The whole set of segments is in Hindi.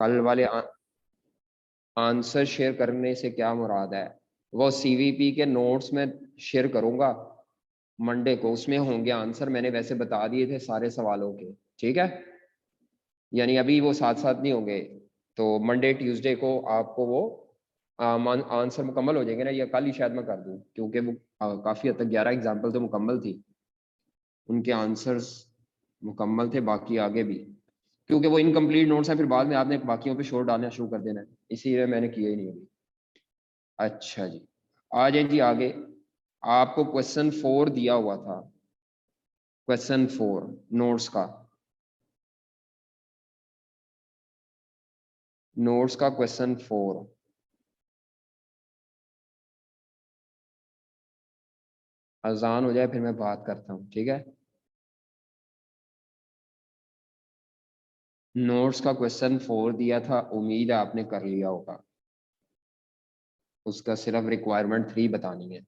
कल वाले आंसर शेयर करने से क्या मुराद है? वो सीवीपी के नोट्स में शेयर करूंगा मंडे को, उसमें होंगे आंसर, मैंने वैसे बता दिए थे सारे सवालों के। ठीक है, यानी अभी वो साथ साथ नहीं होंगे। तो मंडे ट्यूसडे को आपको वो आंसर मुकम्मल हो जाएंगे ना, या कल ही शायद मैं कर दूं, क्योंकि वो काफी हद तक 11 एग्जाम्पल तो मुकम्मल थी, उनके आंसर्स मुकम्मल थे, बाकी आगे भी, क्योंकि वो इनकम्प्लीट नोट्स हैं, फिर बाद में आपने बाकियों पे शोर डालना शुरू कर देना है, इसीलिए मैंने किया ही नहीं अभी। अच्छा जी, आ जाए जी आगे। आपको क्वेश्चन 4 दिया हुआ था, क्वेश्चन 4 नोट्स का, नोट्स का क्वेश्चन 4। अजान हो जाए फिर मैं बात करता हूँ, ठीक है। नोट्स का क्वेश्चन 4 दिया था, उम्मीद है आपने कर लिया होगा, उसका सिर्फ रिक्वायरमेंट 3 बतानी है।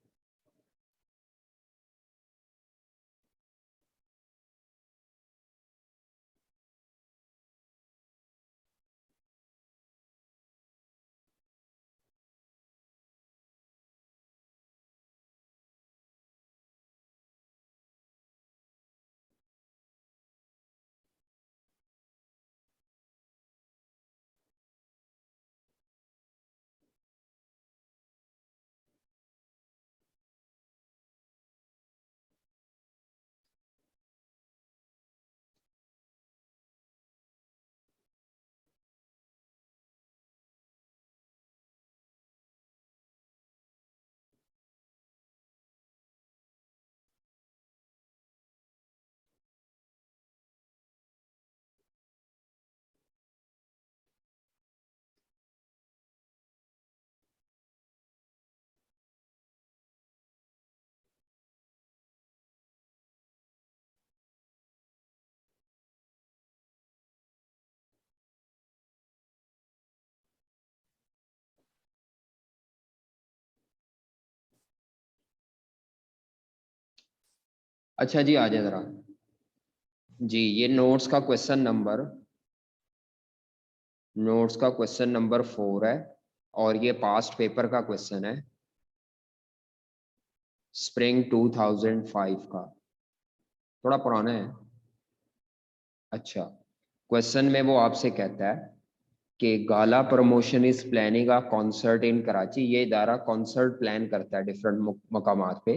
अच्छा जी, आ जाए जरा जी। ये नोट्स का क्वेश्चन नंबर 4 है, और ये पास्ट पेपर का क्वेश्चन है, स्प्रिंग 2005 का, थोड़ा पुराना है। अच्छा, क्वेश्चन में वो आपसे कहता है कि gala promotion is planning a concert in Karachi. ये इदारा कॉन्सर्ट प्लान करता है डिफरेंट मकामात पे।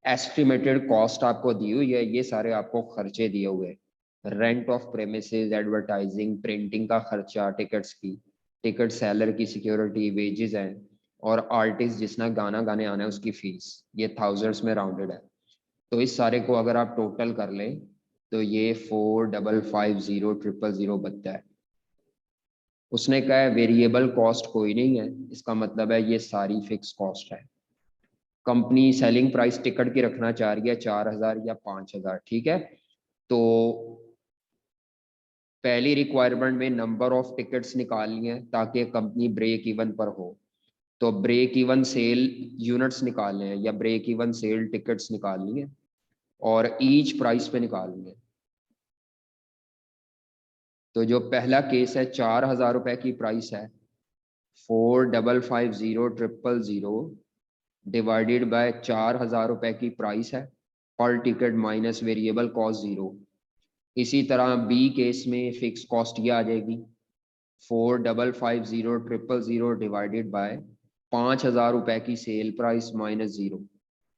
एस्टिमेटेड कॉस्ट आपको दी हुई है, ये सारे आपको खर्चे दिए हुए, rent of premises, advertising, printing का खर्चा, टिकट्स की, टिकट सेलर की सिक्योरिटी, वेजेस हैं, और आर्टिस्ट जिसने गाना गाने आना है उसकी फीस, ये थाउजेंड्स में राउंडेड है। तो इस सारे को अगर आप टोटल कर लें तो ये 4,550,000 बनता है। उसने कहा है वेरिएबल कॉस्ट कोई नहीं है, इसका मतलब है ये सारी फिक्स कॉस्ट है। कंपनी सेलिंग प्राइस टिकट की रखना चाह रही है 4,000 या 5,000, ठीक है। तो पहली रिक्वायरमेंट में नंबर ऑफ टिकट्स निकालनी है ताकि कंपनी ब्रेक इवन पर हो। तो ब्रेक इवन सेल यूनिट्स निकालने हैं या ब्रेक इवन सेल टिकट्स निकालनी है, और ईच प्राइस पे निकालनी है। तो जो पहला केस है, 4,000 रुपए की प्राइस है, 4,550,000 डिवाइडेड बाय 4,000 रुपए की प्राइस है, पर टिकट माइनस वेरिएबल कॉस्ट 0। इसी तरह बी केस में फिक्स कॉस्ट ये आ जाएगी, 4,550,000 डिवाइडेड बाय 5,000 रुपए की cell price minus 0,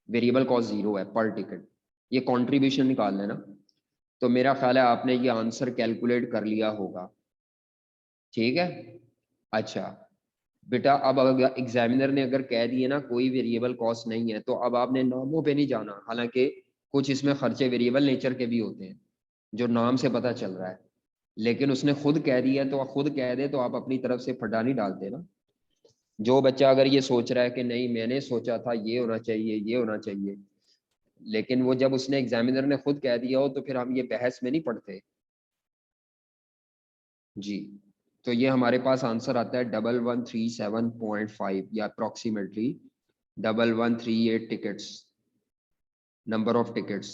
variable cost 0 है पर टिकट। ये कंट्रीब्यूशन निकाल लेना। तो मेरा ख्याल है आपने ये आंसर कैलकुलेट कर लिया होगा, ठीक है। अच्छा बेटा, अब अगर एग्जामिनर ने अगर कह दिए ना कोई वेरिएबल कॉस्ट नहीं है, तो अब आपने नामों पे नहीं जाना, हालांकि कुछ इसमें खर्चे वेरिएबल नेचर के भी होते हैं जो नाम से पता चल रहा है, लेकिन उसने खुद कह दिया तो खुद कह दे तो आप अपनी तरफ से फटा नहीं डालते ना। जो बच्चा अगर ये सोच रहा है कि नहीं मैंने सोचा था ये होना चाहिए ये होना चाहिए, लेकिन वो जब उसने एग्जामिनर ने खुद कह दिया हो तो फिर हम ये बहस में नहीं पढ़ते जी। तो ये हमारे पास आंसर आता है 1137.5, या approximately 1138 tickets, number of tickets.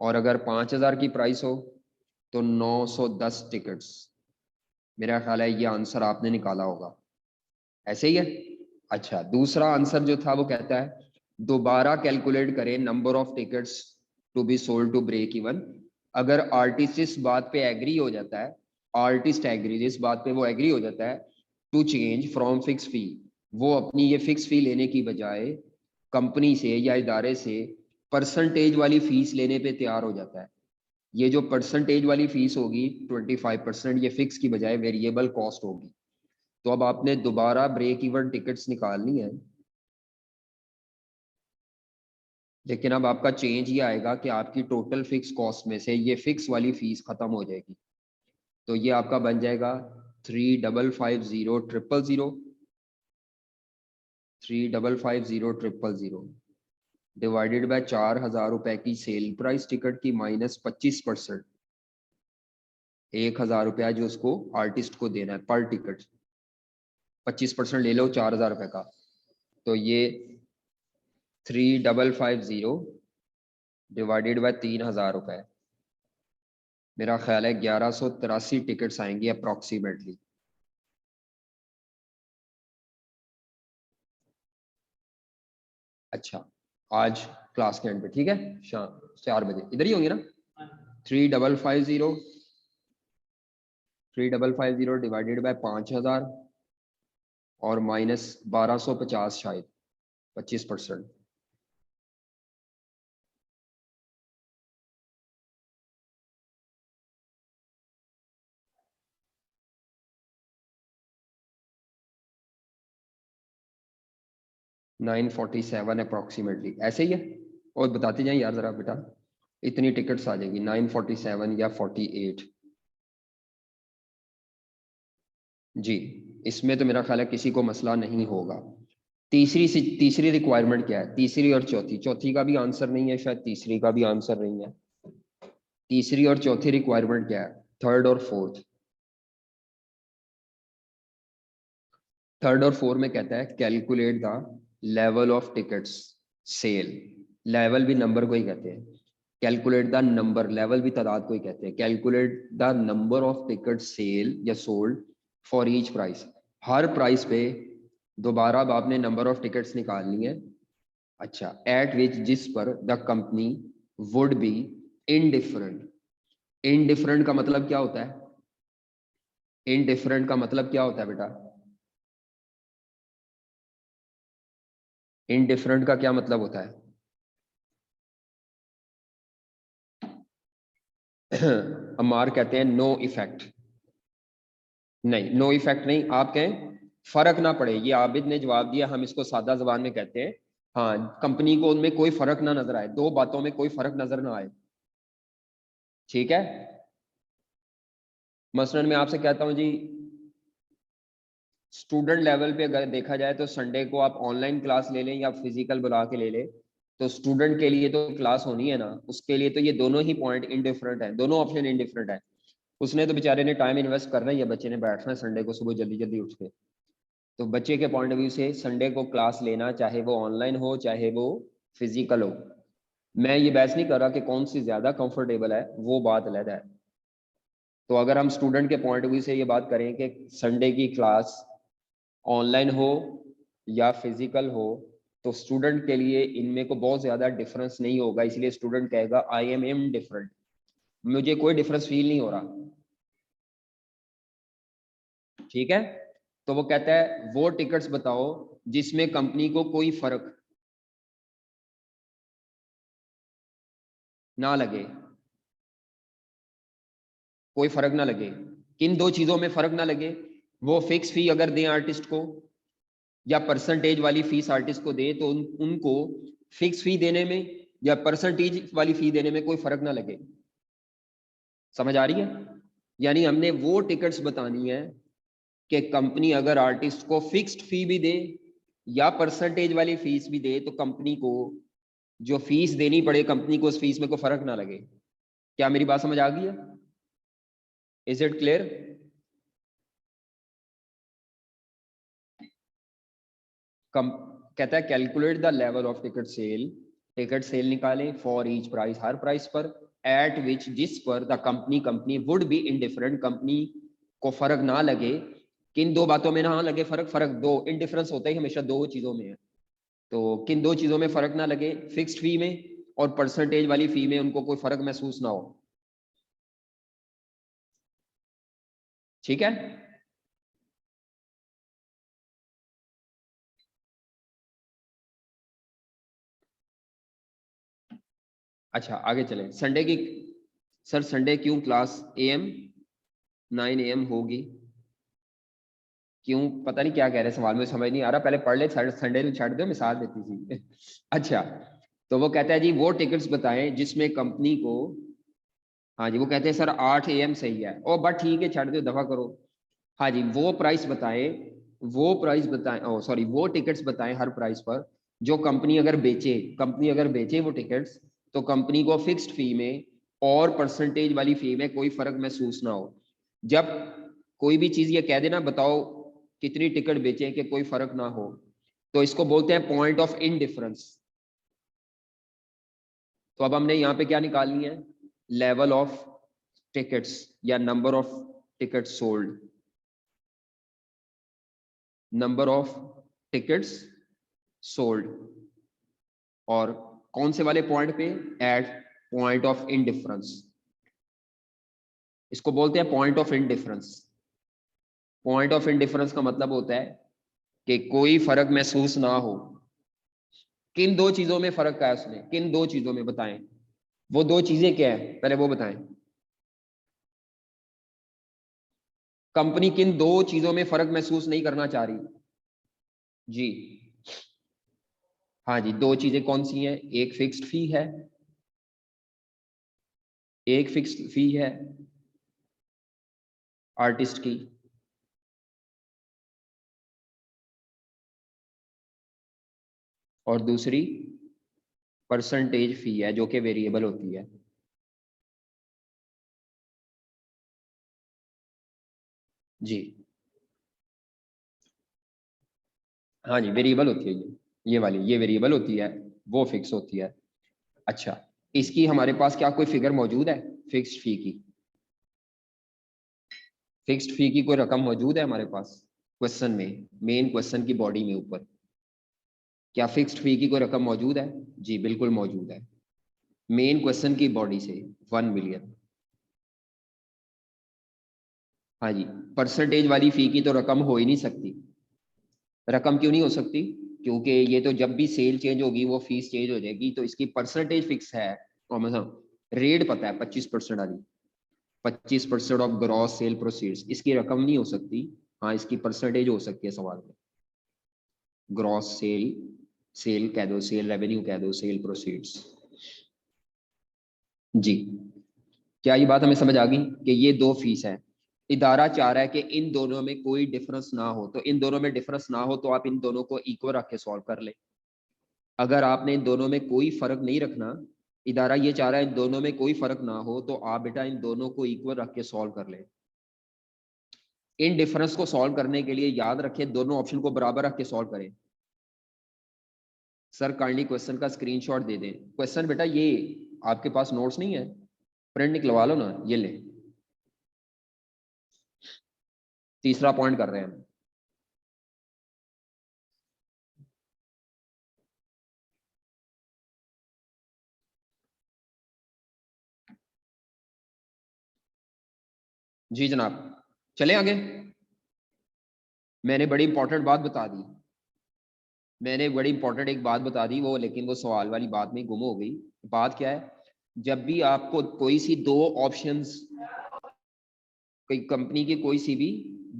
और अगर 5,000 की प्राइस हो तो 910 टिकट्स, मेरा ख्याल है ये आंसर आपने निकाला होगा, ऐसे ही है। अच्छा, दूसरा आंसर जो था वो कहता है दोबारा कैलकुलेट करें number of tickets to be sold to break even. अगर आर्टिस्ट इस बात पे एग्री हो जाता है, आर्टिस्ट एग्री, जिस बात पे वो एग्री हो जाता है टू चेंज फ्रॉम फिक्स फी, वो अपनी ये फिक्स फी लेने की बजाय कंपनी से या इदारे से परसेंटेज वाली फीस लेने पे तैयार हो जाता है। ये जो परसेंटेज वाली फीस होगी 25%, ये फिक्स की बजाय वेरिएबल कॉस्ट होगी। तो अब आपने दोबारा ब्रेक इवन टिकट्स निकालनी है, लेकिन अब आपका चेंज ये आएगा कि आपकी टोटल फिक्स कॉस्ट में से ये फिक्स वाली फीस खत्म हो जाएगी। तो ये आपका बन जाएगा 3550,000 3550,000 डिवाइडेड बाय 4,000 रुपए की सेल प्राइस टिकट की माइनस 25%, 1,000 रुपया जो उसको आर्टिस्ट को देना है पर टिकट, 25% ले लो 4,000 रुपए का, तो ये 3550 डिवाइडेड बाय 3,000 रुपए, मेरा ख्याल है 1183 टिकट्स आएंगी अप्रोक्सीमेटली। अच्छा, आज क्लास के एंड पे, ठीक है, शाम 4 बजे इधर ही होंगे ना। 3550 डिवाइडेड बाय 5,000 और माइनस 1250 शायद 25%। $947 अप्रोक्सीमेटली, ऐसे ही है। और बताते जाए यार जरा बेटा, इतनी टिकट्स आ जाएगी 947 या 48 जी। इसमें तो मेरा ख्याल है किसी को मसला नहीं होगा। तीसरी रिक्वायरमेंट क्या है, तीसरी और चौथी, चौथी का भी आंसर नहीं है शायद, तीसरी का भी आंसर नहीं है। तीसरी और चौथी रिक्वायरमेंट क्या है, थर्ड और फोर्थ। थर्ड और फोर्थ में कहता है calculate the level of tickets sale, level भी नंबर को ही कहते हैं, कैलकुलेट द नंबर, लेवल भी तादाद को ही कहते हैं, calculate the number of ticket sale या सोल्ड फॉर ईच प्राइस, हर प्राइस पे दोबारा अब आपने नंबर ऑफ टिकट्स निकालनी है। अच्छा, एट विच, जिस पर the company would be indifferent, indifferent का मतलब क्या होता है, इनडिफरेंट का मतलब क्या होता है बेटा, इनडिफरेंट का क्या मतलब होता है अमार कहते हैं नो इफेक्ट, नहीं नो इफेक्ट नहीं, आप कहें फर्क ना पड़े, ये आबिद ने जवाब दिया, हम इसको सादा जबान में कहते हैं, हाँ कंपनी को उनमें कोई फर्क ना नजर आए, दो बातों में कोई फर्क नजर ना आए, ठीक है। मसलन मैं आपसे कहता हूं जी, स्टूडेंट लेवल पे अगर देखा जाए तो संडे को आप ऑनलाइन क्लास ले लें या फिजिकल बुला के ले लें, तो स्टूडेंट के लिए तो क्लास होनी है ना, उसके लिए तो ये दोनों ही पॉइंट इनडिफरेंट है, दोनों ऑप्शन इनडिफरेंट है। उसने तो बेचारे ने टाइम इन्वेस्ट करना ही है, बच्चे ने बैठना है संडे को सुबह जल्दी जल्दी उठ के, तो बच्चे के पॉइंट ऑफ व्यू से संडे को क्लास लेना, चाहे वो ऑनलाइन हो चाहे वो फिजिकल हो, मैं ये बहस नहीं कर रहा कि कौन सी ज्यादा कंफर्टेबल है, वो बात अलग है। तो अगर हम स्टूडेंट के पॉइंट ऑफ व्यू से ये बात करें कि संडे की क्लास ऑनलाइन हो या फिजिकल हो, तो स्टूडेंट के लिए इनमें को बहुत ज्यादा डिफरेंस नहीं होगा, इसलिए स्टूडेंट कहेगा आई एम इनडिफरेंट, मुझे कोई डिफरेंस फील नहीं हो रहा, ठीक है। तो वो कहता है वो टिकट्स बताओ जिसमें कंपनी को कोई फर्क ना लगे, कोई फर्क ना लगे, किन दो चीजों में फर्क ना लगे, वो फिक्स फी अगर दें आर्टिस्ट को या परसेंटेज वाली फीस आर्टिस्ट को दे, तो उनको फिक्स फी देने में या परसेंटेज वाली फी देने में कोई फर्क ना लगे, समझ आ रही है। यानी हमने वो टिकट्स बतानी है कि कंपनी अगर आर्टिस्ट को फिक्स्ड फी भी दे या परसेंटेज वाली फीस भी दे, तो कंपनी को जो फीस देनी पड़े, कंपनी को उस फीस में कोई फर्क ना लगे। क्या मेरी बात समझ आ गई है, इज इट क्लियर। कहता है calculate the level of ticket sale, ticket sale निकालें फॉर ईच प्राइस, हर प्राइस पर, एट विच, जिस पर the company, company would be indifferent, company को फर्क ना लगे, किन दो बातों में ना लगे फर्क, फर्क दो, इनडिफरेंस होता ही हमेशा दो चीजों में है, तो किन दो चीजों में फर्क ना लगे, फिक्स्ड फी में और परसेंटेज वाली फी में उनको कोई फर्क महसूस ना हो। ठीक है, अच्छा आगे चलें। संडे की, सर संडे क्यों क्लास AM 9 AM होगी? क्यों, पता नहीं क्या कह रहे हैं सवाल में, समझ नहीं आ रहा, पहले पढ़ ले, संडे को छाड़ दो, मिसाल देती थी अच्छा, तो वो कहता है जी वो टिकट्स बताएं जिसमें कंपनी को, हाँ जी, वो कहते हैं सर 8 AM सही है, ओ बट ठीक है छाड़ दो, दफा करो। हाँ जी, वो प्राइस बताएं, वो प्राइस बताएं, ओ सॉरी, वो टिकट्स बताएं हर प्राइस पर जो कंपनी अगर बेचे, कंपनी अगर बेचे वो टिकट्स, तो कंपनी को फिक्स्ड फी में और परसेंटेज वाली फी में कोई फर्क महसूस ना हो। जब कोई भी चीज ये कह देना बताओ कितनी टिकट बेचे कि कोई फर्क ना हो, तो इसको बोलते हैं पॉइंट ऑफ इनडिफरेंस। तो अब हमने यहाँ पे क्या निकालनी है, लेवल ऑफ टिकट्स या number of tickets sold, number of tickets sold, और कौन से वाले पॉइंट पे, एट पॉइंट ऑफ इनडिफरेंस, इसको बोलते हैं point of indifference. Point of indifference का मतलब होता है कि कोई फर्क महसूस ना हो। किन दो चीजों में फर्क कहा है उसने, किन दो चीजों में बताएं, वो दो चीजें क्या है पहले वो बताएं। कंपनी किन दो चीजों में फर्क महसूस नहीं करना चाह रही? जी, हाँ जी, दो चीजें कौन सी हैं, एक फिक्स्ड फी है, एक फिक्स्ड फी है आर्टिस्ट की, और दूसरी परसेंटेज फी है जो कि वेरिएबल होती है। जी, हाँ जी, वेरिएबल होती है ये वाली, ये वेरिएबल होती है, वो फिक्स होती है। अच्छा, इसकी हमारे पास क्या कोई फिगर मौजूद है फिक्स्ड फी की? फिक्स्ड फी की कोई रकम मौजूद है हमारे पास क्वेश्चन में, मेन क्वेश्चन की बॉडी में ऊपर, क्या फिक्स्ड फी की कोई रकम मौजूद है? जी बिल्कुल मौजूद है, मेन क्वेश्चन की बॉडी से 1 मिलियन। हाँ जी, परसेंटेज वाली फी की तो रकम हो ही नहीं सकती। रकम क्यों नहीं हो सकती? क्योंकि ये तो जब भी सेल चेंज होगी वो फीस चेंज हो जाएगी, तो इसकी परसेंटेज फिक्स है, और मतलब रेट पता है 25% वाली, 25% ऑफ ग्रॉस सेल प्रोसीड्स, इसकी रकम नहीं हो सकती। हाँ, इसकी परसेंटेज हो सकती है सवाल में, ग्रॉस सेल, सेल कह दो, सेल रेवेन्यू कह दो, सेल प्रोसीड्स। जी, क्या ये बात हमें समझ आ गई कि ये दो फीस है, इदारा चाह रहा है कि इन दोनों में कोई डिफरेंस ना हो, तो इन दोनों में डिफरेंस ना हो तो आप इन दोनों को इक्वल रख के सॉल्व कर ले। अगर आपने इन दोनों में कोई फर्क नहीं रखना, इदारा ये चाह रहा है इन दोनों में कोई फर्क ना हो, तो आप बेटा इन दोनों को इक्वल रख के सॉल्व कर ले। इन डिफरेंस को सॉल्व करने के लिए याद रखें दोनों ऑप्शन को बराबर रख के सॉल्व करें। सर काइंडली क्वेश्चन का स्क्रीनशॉट दे दें। क्वेश्चन बेटा ये, आपके पास नोट्स नहीं है, प्रिंट निकलवा लो ना, ये ले, तीसरा पॉइंट कर रहे हैं। जी जनाब, चले आगे। मैंने बड़ी इंपॉर्टेंट बात बता दी, मैंने बड़ी इंपॉर्टेंट एक बात बता दी वो, लेकिन वो सवाल वाली बात में गुम हो गई। बात क्या है, जब भी आपको कोई सी दो ऑप्शंस, कोई कंपनी की कोई सी भी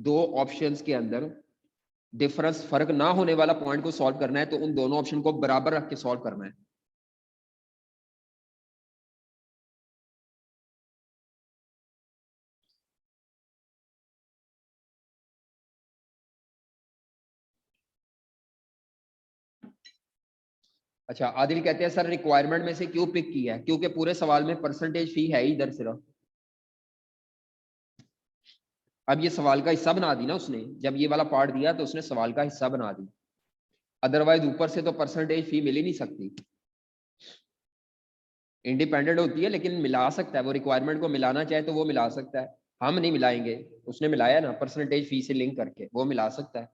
दो ऑप्शंस के अंदर डिफरेंस, फर्क ना होने वाला पॉइंट को सॉल्व करना है, तो उन दोनों ऑप्शन को बराबर रख के सॉल्व करना है। अच्छा, आदिल कहते हैं सर रिक्वायरमेंट में से क्यों पिक किया है? क्योंकि पूरे सवाल में परसेंटेज फी है ही इधर सिर्फ। अब ये सवाल का हिस्सा बना दी ना उसने, जब ये वाला पार्ट दिया तो उसने सवाल का हिस्सा बना दी, अदरवाइज ऊपर से तो परसेंटेज फी मिल ही नहीं सकती। इंडिपेंडेंट होती है लेकिन मिला सकता है, वो रिक्वायरमेंट को मिलाना चाहे तो वो मिला सकता है। हम नहीं मिलाएंगे, उसने मिलाया ना परसेंटेज फी से लिंक करके, वो मिला सकता है।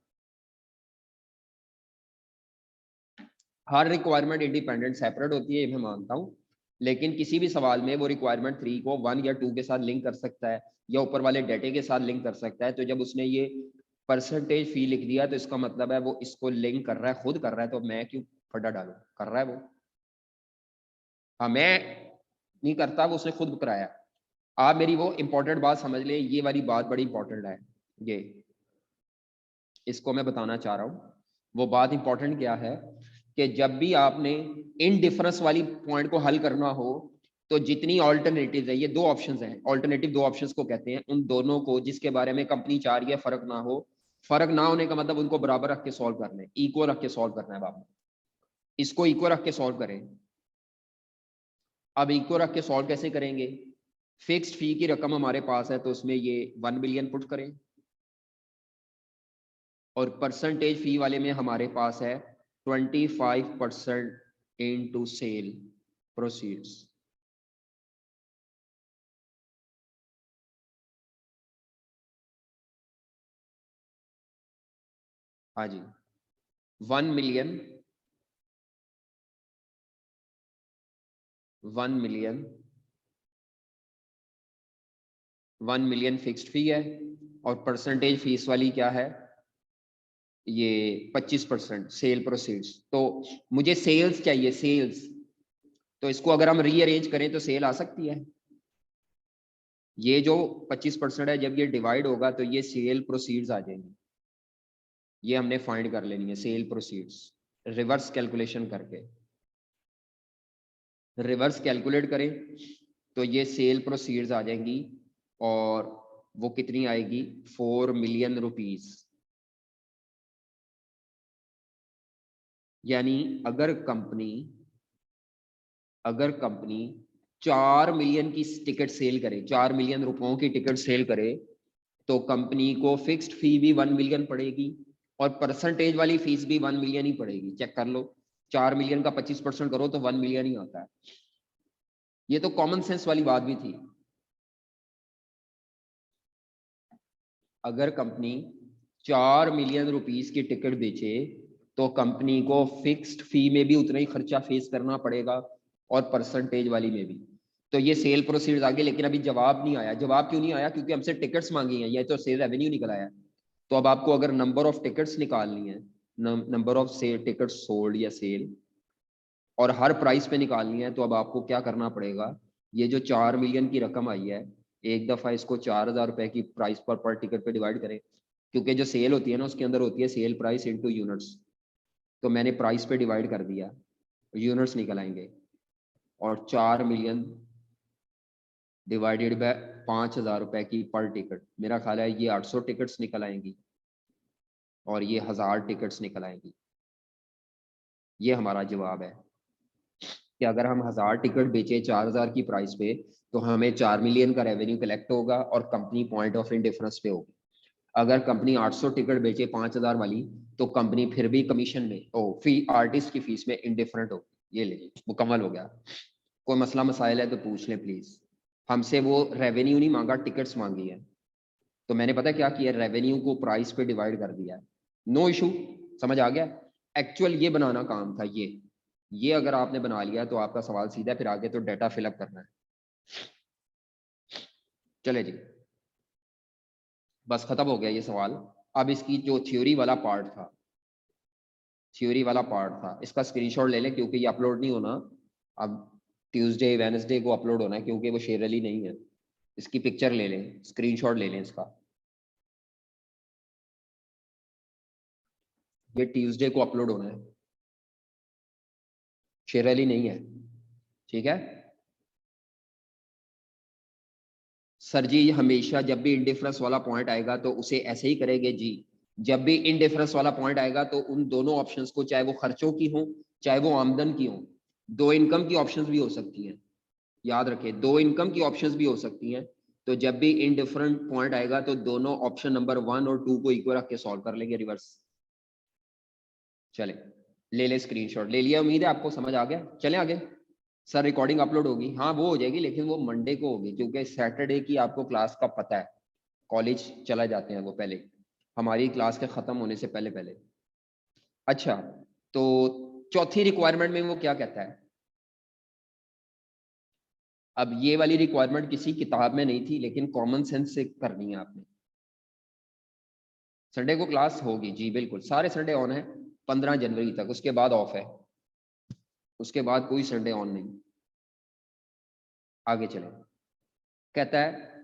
हर रिक्वायरमेंट इंडिपेंडेंट सेपरेट होती है, ये मैं मानता हूँ, लेकिन किसी भी सवाल में वो रिक्वायरमेंट 3 को 1 या 2 के साथ लिंक कर सकता है या ऊपर वाले डेटे के साथ लिंक कर सकता है। तो जब उसने ये परसेंटेज फी लिख दिया तो इसका मतलब है वो इसको लिंक कर रहा है, खुद कर रहा है, तो मैं क्यों फटा डालूं, कर रहा है वो। हाँ, मैं नहीं करता, वो उसने खुद कराया। आप मेरी वो इंपॉर्टेंट बात समझ लें, ये वाली बात बड़ी इंपॉर्टेंट है, ये इसको मैं बताना चाह रहा हूँ। वो बात इंपॉर्टेंट क्या है कि जब भी आपने इन डिफरेंस वाली पॉइंट को हल करना हो तो जितनी ऑल्टरनेटिव है, ये दो ऑप्शंस हैं, ऑल्टरनेटिव दो ऑप्शंस को कहते हैं, उन दोनों को जिसके बारे में कंपनी चाह रही है फर्क ना हो, फर्क ना होने का मतलब उनको बराबर रख के सॉल्व करना है, इक्वल रख के सॉल्व करना है बाबू। इसको इक्वल रख के सॉल्व करें। अब इक्वल रख के सॉल्व कैसे करेंगे? फिक्स्ड फी की रकम हमारे पास है तो उसमें ये 1 मिलियन पुट करें, और परसेंटेज फी वाले में हमारे पास है 25% इनटू सेल प्रोसीड्स। हाँ जी, 1 million, 1 million, 1 million fixed fee है, और परसेंटेज फीस वाली क्या है, ये 25% सेल प्रोसीड्स। तो मुझे सेल्स चाहिए, सेल्स, तो इसको अगर हम रीअरेंज करें तो सेल आ सकती है। ये जो 25% है जब ये डिवाइड होगा तो ये सेल प्रोसीड्स आ जाएंगी, ये हमने फाइंड कर लेनी है सेल प्रोसीड्स, रिवर्स कैलकुलेशन करके। रिवर्स कैलकुलेट करें तो ये सेल प्रोसीड्स आ जाएंगी, और वो कितनी आएगी, 4 मिलियन रुपीस। यानी अगर कंपनी 4 मिलियन की टिकट सेल करे, 4 मिलियन रुपयों की टिकट सेल करे, तो कंपनी को फिक्स्ड फी भी 1 मिलियन पड़ेगी और परसेंटेज वाली फीस भी 1 मिलियन ही पड़ेगी। चेक कर लो, 4 मिलियन का 25% करो तो 1 मिलियन ही आता है। ये तो कॉमन सेंस वाली बात भी थी। अगर कंपनी 4 मिलियन रुपीस की टिकट बेचे तो कंपनी को फिक्स्ड फी में भी उतना ही खर्चा फेस करना पड़ेगा और परसेंटेज वाली में भी। तो ये सेल प्रोसीड्स आगे, लेकिन अभी जवाब नहीं आया। जवाब क्यों नहीं आया? क्योंकि हमसे टिकट्स मांगी हैं, ये तो सेल रेवेन्यू निकल आया। तो अब आपको अगर नंबर ऑफ टिकट्स निकालनी है, number of sale ticket sold या सेल, और हर प्राइस पे निकालनी है, तो अब आपको क्या करना पड़ेगा, ये जो 4 मिलियन की रकम आई है, एक दफा इसको 4,000 रुपए की प्राइस पर टिकट पे डिवाइड करें, क्योंकि जो सेल होती है ना उसके अंदर होती है सेल प्राइस इनटू यूनिट्स। तो मैंने प्राइस पे डिवाइड कर दिया, यूनिट्स निकल आएंगे, और 4 मिलियन डिवाइडेड बाय 5,000 रुपए की पर टिकट, मेरा ख्याल है ये 800 टिकट्स निकल आएंगी और ये 1000 टिकट्स निकल आएंगी। ये हमारा जवाब है कि अगर हम 1000 टिकट बेचे 4000 की प्राइस पे तो हमें 4 मिलियन का रेवेन्यू कलेक्ट होगा और कंपनी पॉइंट ऑफ इंडिफरेंस पे होगी। अगर कंपनी 800 टिकट बेचे 5000 वाली तो कंपनी फिर भी कमीशन में फी आर्टिस्ट की फीस में इंडिफरेंट होगी। ये ले, मुकम्मल हो गया। कोई मसला मसाइल है तो पूछ लें प्लीज। हमसे वो रेवेन्यू नहीं मांगा, टिकट्स मांगी है, तो मैंने पता क्या किया, रेवेन्यू को प्राइस पे डिवाइड कर दिया। नो इशू, समझ आ गया। एक्चुअल ये बनाना काम था, ये अगर आपने बना लिया तो आपका सवाल सीधा है, फिर आगे तो डाटा फिलअप करना है। चले जी, बस खत्म हो गया ये सवाल। अब इसकी जो थ्योरी वाला पार्ट था, थ्योरी वाला पार्ट था, इसका स्क्रीनशॉट ले लें क्योंकि ये अपलोड नहीं होना। अब ट्यूसडे वेडनेसडे को अपलोड होना है क्योंकि वो शेयरली नहीं है। इसकी पिक्चर ले लें, स्क्रीनशॉट ले लें इसका। ये ट्यूसडे को अपलोड होना है, शेयरली नहीं है, ठीक है। सर जी हमेशा जब भी इंडिफरेंस वाला पॉइंट आएगा तो उसे ऐसे ही करेंगे जी। जब भी इंडिफरेंस वाला पॉइंट आएगा तो उन दोनों ऑप्शंस को, चाहे वो खर्चों की हो चाहे वो आमदन की हो, दो इनकम की ऑप्शंस भी हो सकती हैं, याद रखें दो इनकम की ऑप्शंस भी हो सकती हैं। तो जब भी इनडिफरेंट पॉइंट आएगा तो दोनों ऑप्शन नंबर 1 और 2 को इक्वल रख के सॉल्व कर लेंगे रिवर्स। चले, ले ले स्क्रीनशॉट ले लिया, उम्मीद है आपको समझ आ गया। चले आगे। सर रिकॉर्डिंग अपलोड होगी, हाँ वो हो जाएगी, लेकिन वो मंडे को होगी क्योंकि सैटरडे की आपको क्लास का पता है। कॉलेज चला जाते हैं वो पहले, हमारी क्लास के ख़त्म होने से पहले पहले। अच्छा, तो चौथी रिक्वायरमेंट में वो क्या कहता है? अब ये वाली रिक्वायरमेंट किसी किताब में नहीं थी, लेकिन कॉमन सेंस से करनी है आपने। संडे को क्लास होगी जी, बिल्कुल सारे संडे ऑन है 15 जनवरी तक, उसके बाद ऑफ है, उसके बाद कोई संडे ऑन नहीं। आगे चले, कहता है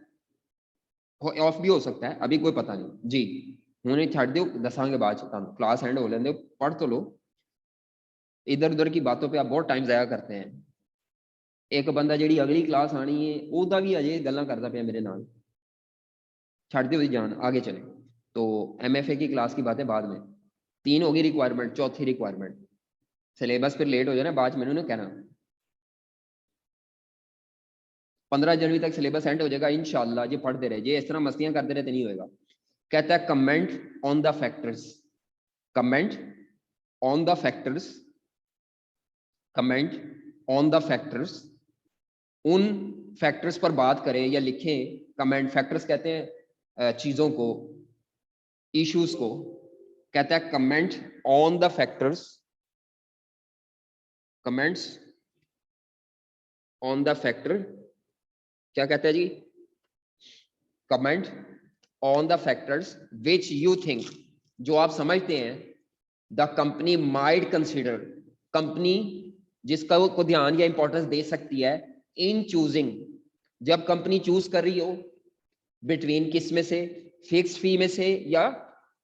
ऑफ भी हो सकता है, अभी कोई पता नहीं जी। हुणे छड़ दो, दसांगे बाद क्लास एंड हो लेंदे, पढ़ तो लो। इधर उधर की बातों पे आप बहुत टाइम ज़ाया करते हैं। एक बंदा जी अगली क्लास आनी है ਉਹਦਾ भी अजे गल्लां करता पे मेरे नाल, छड़ दो जान। आगे चले, तो MFA की क्लास की बातें बाद में। 3 होगी रिक्वायरमेंट, चौथी रिक्वायरमेंट सिलेबस फिर लेट हो जाए ना, बाद मैंने ना कहना 15 जनवरी तक सिलेबस एंड हो जाएगा इंशाल्लाह जी। पढ़ते रहे जी, इस तरह मस्तियां करते रहे तो नहीं होएगा। कहता है comment on the factors, comment on the factors, comment on the factors, उन फैक्टर्स पर बात करें या लिखें। कमेंट, फैक्टर्स कहते हैं चीजों को, इश्यूज को। कहता है comment on the factors, comments on the factor, क्या कहता है जी? Comment on the factors which you think, जो आप समझते हैं, the company might consider, company जिसका को ध्यान या इंपॉर्टेंस दे सकती है, इन चूजिंग, जब कंपनी चूज कर रही हो, बिटवीन किस में से, फिक्स फी में से या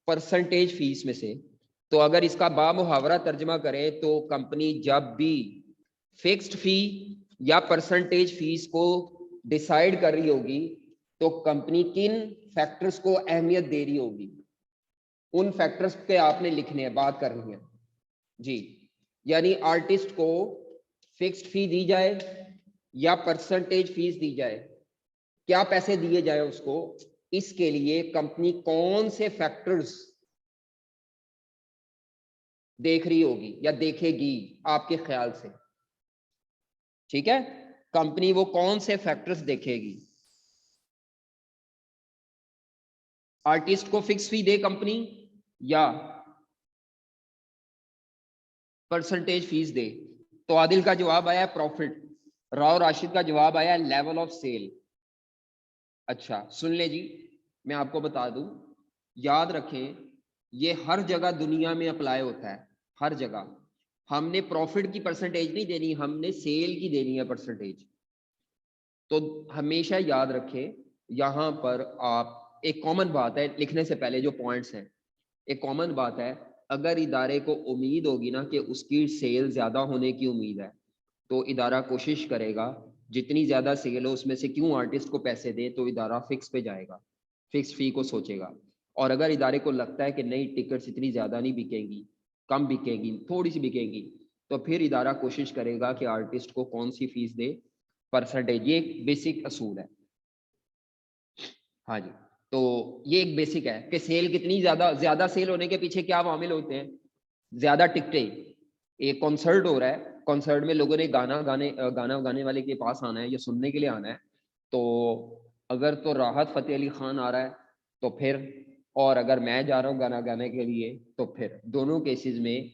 परसेंटेज फीस में से। तो अगर इसका बामुहावरा तर्जमा करें तो कंपनी जब भी फिक्स्ड फी या परसेंटेज फीस को डिसाइड कर रही होगी, तो कंपनी किन फैक्टर्स को अहमियत दे रही होगी, उन फैक्टर्स के आपने लिखने हैं, बात करनी है जी। यानी आर्टिस्ट को फिक्स्ड फी दी जाए या परसेंटेज फीस दी जाए, क्या पैसे दिए जाए उसको, इसके लिए कंपनी कौन से फैक्टर्स देख रही होगी या देखेगी आपके ख्याल से? ठीक है, कंपनी वो कौन से फैक्टर्स देखेगी? आर्टिस्ट को फिक्स फी दे कंपनी या परसेंटेज फीस दे? तो आदिल का जवाब आया प्रॉफिट, राव राशिद का जवाब आया लेवल ऑफ सेल। अच्छा सुन ले जी, मैं आपको बता दूं, याद रखें, ये हर जगह दुनिया में अप्लाई होता है, हर जगह। हमने प्रॉफिट की परसेंटेज नहीं देनी, हमने सेल की देनी है परसेंटेज। तो हमेशा याद रखें, यहां पर आप, एक कॉमन बात है लिखने से पहले जो पॉइंट्स हैं, एक कॉमन बात है, अगर इदारे को उम्मीद होगी ना कि उसकी सेल ज्यादा होने की उम्मीद है, तो इदारा कोशिश करेगा जितनी ज्यादा सेल हो उसमें से क्यों आर्टिस्ट को पैसे दे, तो इदारा फिक्स पे जाएगा, फिक्स फी को सोचेगा। और अगर इदारे को लगता है कि नई टिकट्स इतनी ज्यादा नहीं बिकेंगी, कम बिकेगी, थोड़ी सी बिकेगी, तो फिर इदारा कोशिश करेगा कि आर्टिस्ट को कौन सी फीस दे, परसेंटेज। ये एक बेसिक असूल है। हाँ जी, तो ये एक बेसिक है कि सेल कितनी ज्यादा सेल होने के पीछे क्या वामिल होते हैं? ज्यादा टिकटें, एक कॉन्सर्ट हो रहा है, कॉन्सर्ट में लोगों ने गाना गाने वाले के पास आना है या सुनने के लिए आना है, तो अगर तो राहत फतेह अली खान आ रहा है तो फिर, और अगर मैं जा रहा हूँ गाना गाने के लिए तो फिर, दोनों केसेस में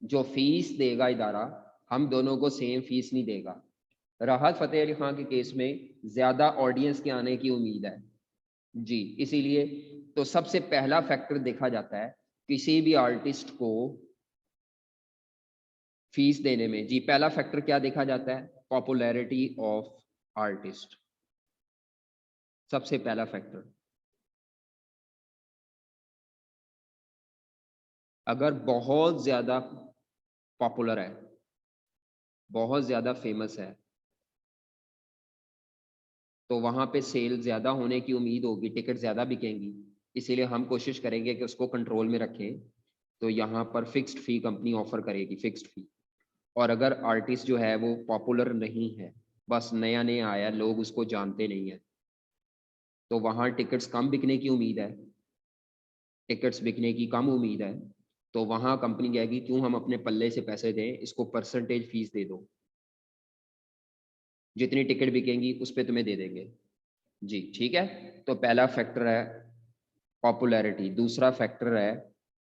जो फीस देगा इदारा, हम दोनों को सेम फीस नहीं देगा। राहत फतेह अली खान के केस में ज्यादा ऑडियंस के आने की उम्मीद है जी, इसीलिए तो सबसे पहला फैक्टर देखा जाता है किसी भी आर्टिस्ट को फीस देने में जी। पहला फैक्टर क्या देखा जाता है? पॉपुलैरिटी ऑफ आर्टिस्ट, सबसे पहला फैक्टर। अगर बहुत ज्यादा पॉपुलर है, बहुत ज्यादा फेमस है, तो वहां पे सेल ज्यादा होने की उम्मीद होगी, टिकट ज्यादा बिकेंगी, इसीलिए हम कोशिश करेंगे कि उसको कंट्रोल में रखें। तो यहाँ पर फिक्स्ड फी कंपनी ऑफर करेगी, फिक्स्ड फी। और अगर आर्टिस्ट जो है वो पॉपुलर नहीं है, बस नया नया आया, लोग उसको जानते नहीं है, तो वहाँ टिकट्स कम बिकने की उम्मीद है, टिकट्स बिकने की कम उम्मीद है, तो वहाँ कंपनी कहेगी क्यों हम अपने पल्ले से पैसे दें, इसको परसेंटेज फीस दे दो, जितनी टिकट बिकेंगी उस पर तुम्हें दे देंगे। जी ठीक है। तो पहला फैक्टर है पॉपुलैरिटी, दूसरा फैक्टर है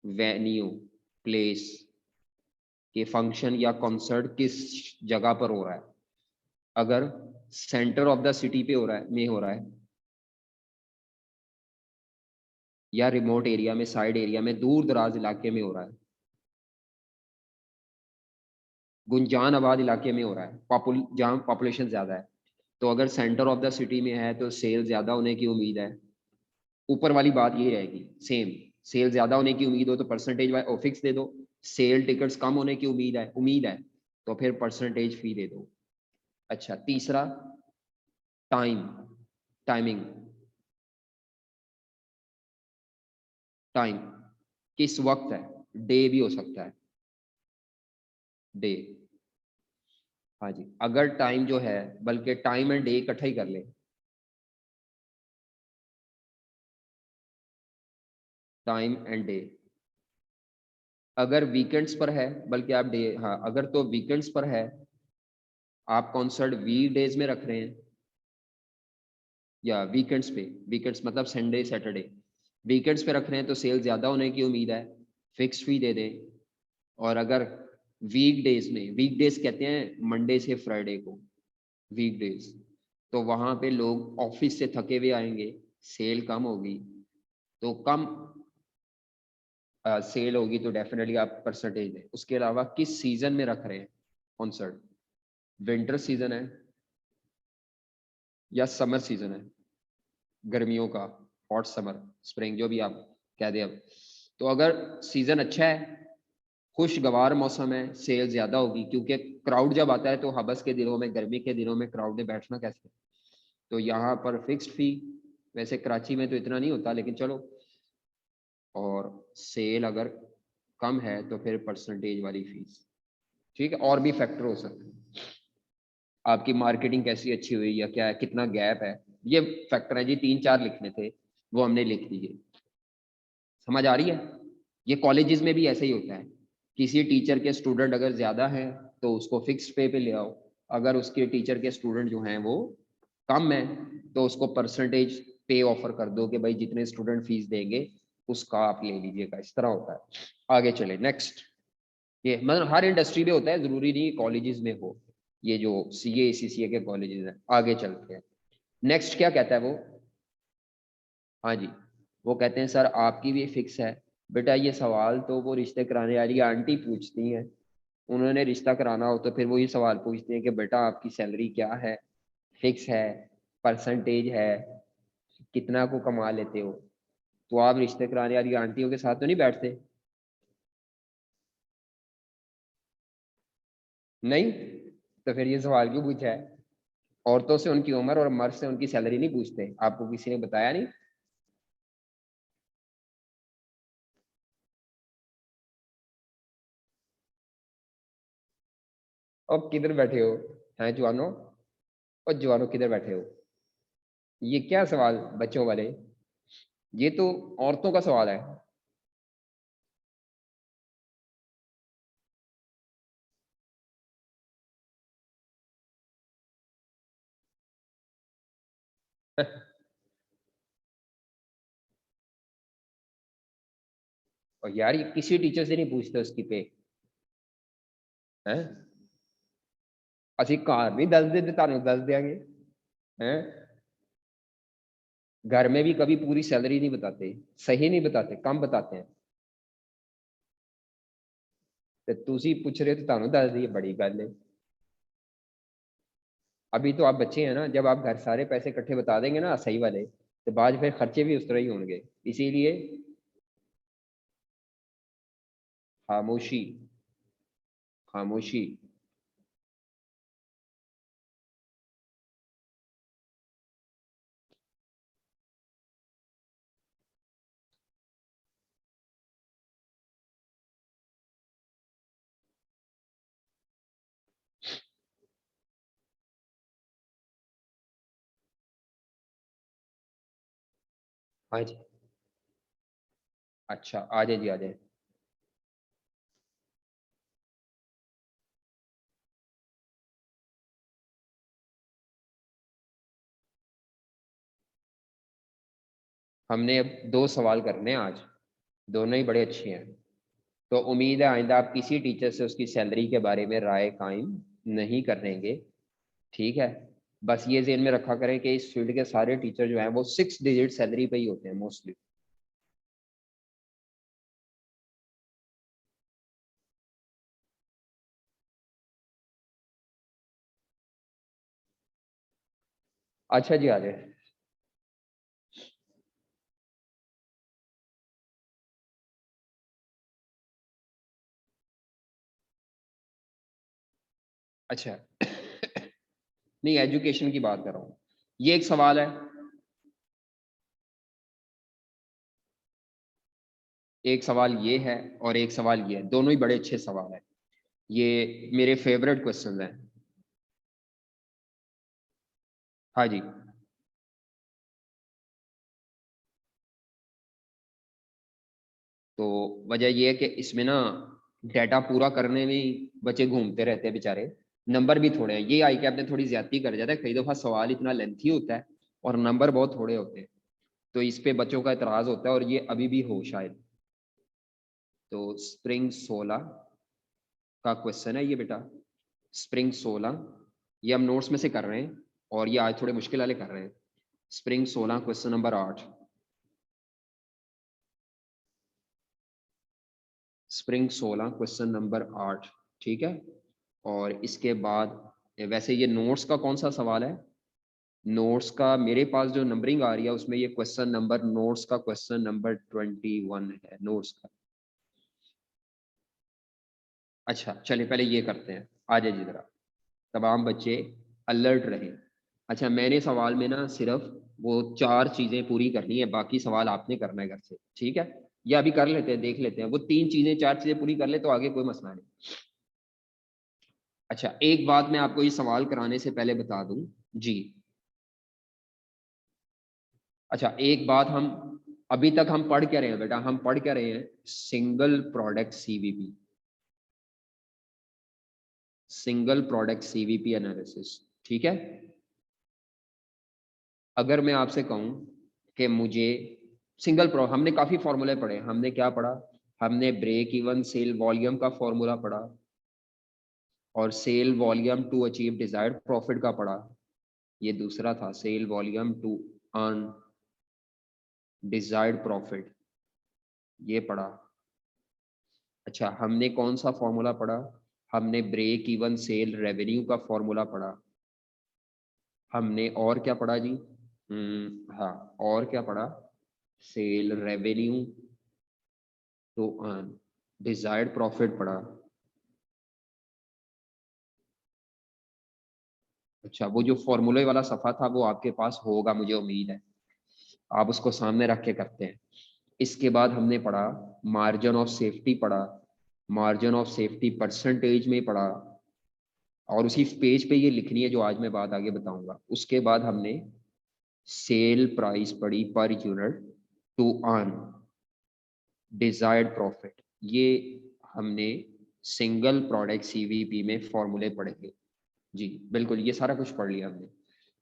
वेन्यू, प्लेस, कि फंक्शन या कॉन्सर्ट किस जगह पर हो रहा है। अगर सेंटर ऑफ द सिटी पे हो रहा है, में हो रहा है, या रिमोट एरिया में, साइड एरिया में, दूर दराज इलाके में हो रहा है, गुंजान आबाद इलाके में हो रहा है, जहाँ पॉपुलेशन ज्यादा है, तो अगर सेंटर ऑफ द सिटी में है तो सेल ज्यादा होने की उम्मीद है। ऊपर वाली बात ये रहेगी सेम, सेल ज्यादा होने की उम्मीद हो तो परसेंटेज वाई फिक्स दे दो, सेल टिकट्स कम होने की उम्मीद है तो फिर परसेंटेज फी दे दो। अच्छा, तीसरा टाइम, टाइमिंग, टाइम किस वक्त है, डे भी हो सकता है, डे। हाँ जी, अगर टाइम जो है, बल्कि टाइम एंड डे इकट्ठा ही कर ले, टाइम एंड डे। अगर वीकेंड्स पर है, बल्कि आप डे, हाँ अगर तो वीकेंड्स पर है, आप कॉन्सर्ट वीक डेज में रख रहे हैं या वीकेंड्स पे, वीकेंड्स मतलब संडे सैटरडे, वीकेंड्स पे रख रहे हैं तो सेल ज्यादा होने की उम्मीद है, फिक्स फी दे दें। और अगर वीक डेज में, वीक डेज कहते हैं मंडे से फ्राइडे को, वीक डेज, तो वहां पे लोग ऑफिस से थके हुए आएंगे, सेल कम होगी, तो कम सेल होगी तो डेफिनेटली आप परसेंटेज दें। उसके अलावा किस सीजन में रख रहे हैं कॉन्सर्ट, विंटर सीजन है या समर सीजन है, गर्मियों का, हॉट समर, स्प्रिंग, जो भी आप कह दें अब। तो अगर सीजन अच्छा है, खुशगवार मौसम है, सेल ज्यादा होगी, क्योंकि क्राउड जब आता है तो हबस के दिनों में, गर्मी के दिनों में क्राउड में बैठना कैसे, तो यहाँ पर फिक्स्ड फी, वैसे कराची में तो इतना नहीं होता लेकिन चलो, और सेल अगर कम है तो फिर परसेंटेज वाली फीस। ठीक है, और भी फैक्टर हो सकते हैं, आपकी मार्केटिंग कैसी अच्छी हुई या क्या है, कितना गैप है, ये फैक्टर है जी, 3-4 लिखने थे, वो हमने लिख दिए। समझ आ रही है। ये कॉलेजेस में भी ऐसे ही होता है, किसी टीचर के स्टूडेंट अगर ज्यादा हैं तो उसको फिक्स्ड पे ले आओ, अगर उसके टीचर के स्टूडेंट जो हैं वो कम है तो उसको परसेंटेज पे ऑफर कर दो कि भाई जितने स्टूडेंट फीस देंगे उसका आप ले लीजिएगा, इस तरह होता है। आगे चले नेक्स्ट। ये मतलब हर इंडस्ट्री में होता है, जरूरी नहीं कॉलेजेस में हो, ये जो सीए सीसीए के कॉलेजेस हैं। आगे चलते हैं, नेक्स्ट क्या कहता है वो। हाँ जी, वो कहते हैं सर आपकी भी फिक्स है। बेटा ये सवाल तो वो रिश्ते कराने वाली आंटी पूछती हैं, उन्होंने रिश्ता कराना हो तो फिर वही सवाल पूछते हैं कि बेटा आपकी सैलरी क्या है, फिक्स है, परसेंटेज है, कितना को कमा लेते हो। तो आप रिश्ते कराने वाली आंटियों के साथ तो नहीं बैठते, नहीं, तो फिर ये सवाल क्यों पूछा है। औरतों से उनकी उम्र और मर्द से उनकी सैलरी नहीं पूछते, आपको किसी ने बताया नहीं। और किधर बैठे हो, हैं जवानों, और जवानों किधर बैठे हो, ये क्या सवाल बच्चों वाले, ये तो औरतों का सवाल है। और यार ये किसी टीचर से नहीं पूछते उसकी पे, हैं, ਅਸੀਂ ਘਰ नहीं दस देते ਤੁਹਾਨੂੰ दस देंगे, हैं। घर में भी कभी पूरी सैलरी नहीं बताते, सही नहीं बताते, कम बताते हैं। ਤੇ ਤੁਸੀਂ पूछ रहे हो तो ਤੁਹਾਨੂੰ दस दिए, बड़ी गल है। अभी तो आप बच्चे हैं ना, जब आप घर सारे पैसे इकट्ठे बता देंगे ना सही वाले, तो बाद फिर खर्चे भी उस तरह ही होंगे, इसीलिए खामोशी, खामोशी। हाँ जी, अच्छा आ जाए जी, आ जाए। हमने अब 2 सवाल करने हैं आज, दोनों ही बड़े अच्छे हैं। तो उम्मीद है आइंदा आप किसी टीचर से उसकी सैलरी के बारे में राय कायम नहीं करेंगे, ठीक है। बस ये ज़हन में रखा करें कि इस फील्ड के सारे टीचर जो हैं वो 6 डिजिट सैलरी पे ही होते हैं मोस्टली। अच्छा जी, आ जाए। अच्छा नहीं, एजुकेशन की बात कर रहा हूँ। ये एक सवाल है, एक सवाल ये है और एक सवाल ये है, दोनों ही बड़े अच्छे सवाल है। ये मेरे फेवरेट क्वेश्चन हैं। हाँ जी। तो वजह ये है कि इसमें ना डाटा पूरा करने में ही बच्चे घूमते रहते हैं बेचारे, नंबर भी थोड़े हैं। ये आई कैप ने थोड़ी ज्यादती कर जाता है, कई दफा सवाल इतना लेंथी होता है और नंबर बहुत थोड़े होते हैं, तो इस पे बच्चों का एतराज होता है और ये अभी भी हो शायद। तो स्प्रिंग 16 का क्वेश्चन है ये बेटा, स्प्रिंग 16। ये हम नोट्स में से कर रहे हैं और ये आज थोड़े मुश्किल वाले कर रहे हैं। Spring 16 question number 8, spring 16 question number 8, ठीक है। और इसके बाद वैसे ये नोट्स का कौन सा सवाल है? नोट्स का मेरे पास जो नंबरिंग आ रही है उसमें ये क्वेश्चन नंबर, नोट्स का क्वेश्चन नंबर 21 है नोट्स का। अच्छा चलिए पहले ये करते हैं, आ जाइए जरा, तमाम बच्चे अलर्ट रहे। अच्छा मैंने सवाल में ना सिर्फ वो 4 चीजें पूरी करनी है, बाकी सवाल आपने करना है घर से, ठीक है। या अभी कर लेते हैं, देख लेते हैं, वो 3 चीजें 4 चीजें पूरी कर ले तो आगे कोई मसला नहीं। अच्छा एक बात मैं आपको ये सवाल कराने से पहले बता दूं जी। अच्छा एक बात, हम अभी तक हम पढ़ क्या रहे हैं बेटा? हम पढ़ क्या रहे हैं? Single product CVP, single product CVP analysis, ठीक है। अगर मैं आपसे कहूं कि मुझे सिंगल प्रो, हमने काफी फॉर्मूले पढ़े, हमने क्या पढ़ा? हमने ब्रेक इवन सेल वॉल्यूम का फॉर्मूला पढ़ा और sale volume to achieve desired profit का पढ़ा। ये दूसरा था, sale volume to earn desired profit, ये पढ़ा। अच्छा हमने कौन सा फॉर्मूला पढ़ा? हमने ब्रेक इवन सेल रेवेन्यू का फॉर्मूला पढ़ा। हमने और क्या पढ़ा जी? हाँ, और क्या पढ़ा? Sale revenue to earn desired profit पढ़ा। अच्छा वो जो फॉर्मूले वाला सफा था वो आपके पास होगा मुझे उम्मीद है, आप उसको सामने रख के करते हैं। इसके बाद हमने पढ़ा मार्जिन ऑफ सेफ्टी पढ़ा, मार्जिन ऑफ सेफ्टी परसेंटेज में पढ़ा, और उसी पेज पे ये लिखनी है जो आज मैं बात आगे बताऊंगा। उसके बाद हमने सेल प्राइस पढ़ी पर unit to earn desired profit, ये हमने सिंगल प्रोडक्ट सीवीपी में फॉर्मूले पढ़े थे जी। बिल्कुल ये सारा कुछ पढ़ लिया हमने।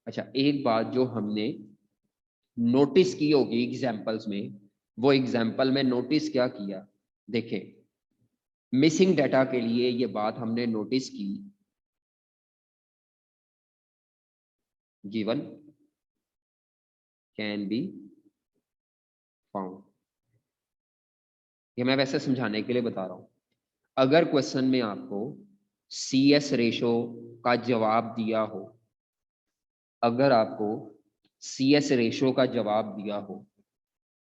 अच्छा एक बात जो हमने नोटिस की होगी एग्जाम्पल्स में, वो एग्जाम्पल में नोटिस क्या किया? देखें, मिसिंग डाटा के लिए ये बात हमने नोटिस की, गिवन कैन बी फाउंड। ये मैं वैसे समझाने के लिए बता रहा हूं। अगर क्वेश्चन में आपको सी एस रेशो का जवाब दिया हो, अगर आपको सी एस रेशो का जवाब दिया हो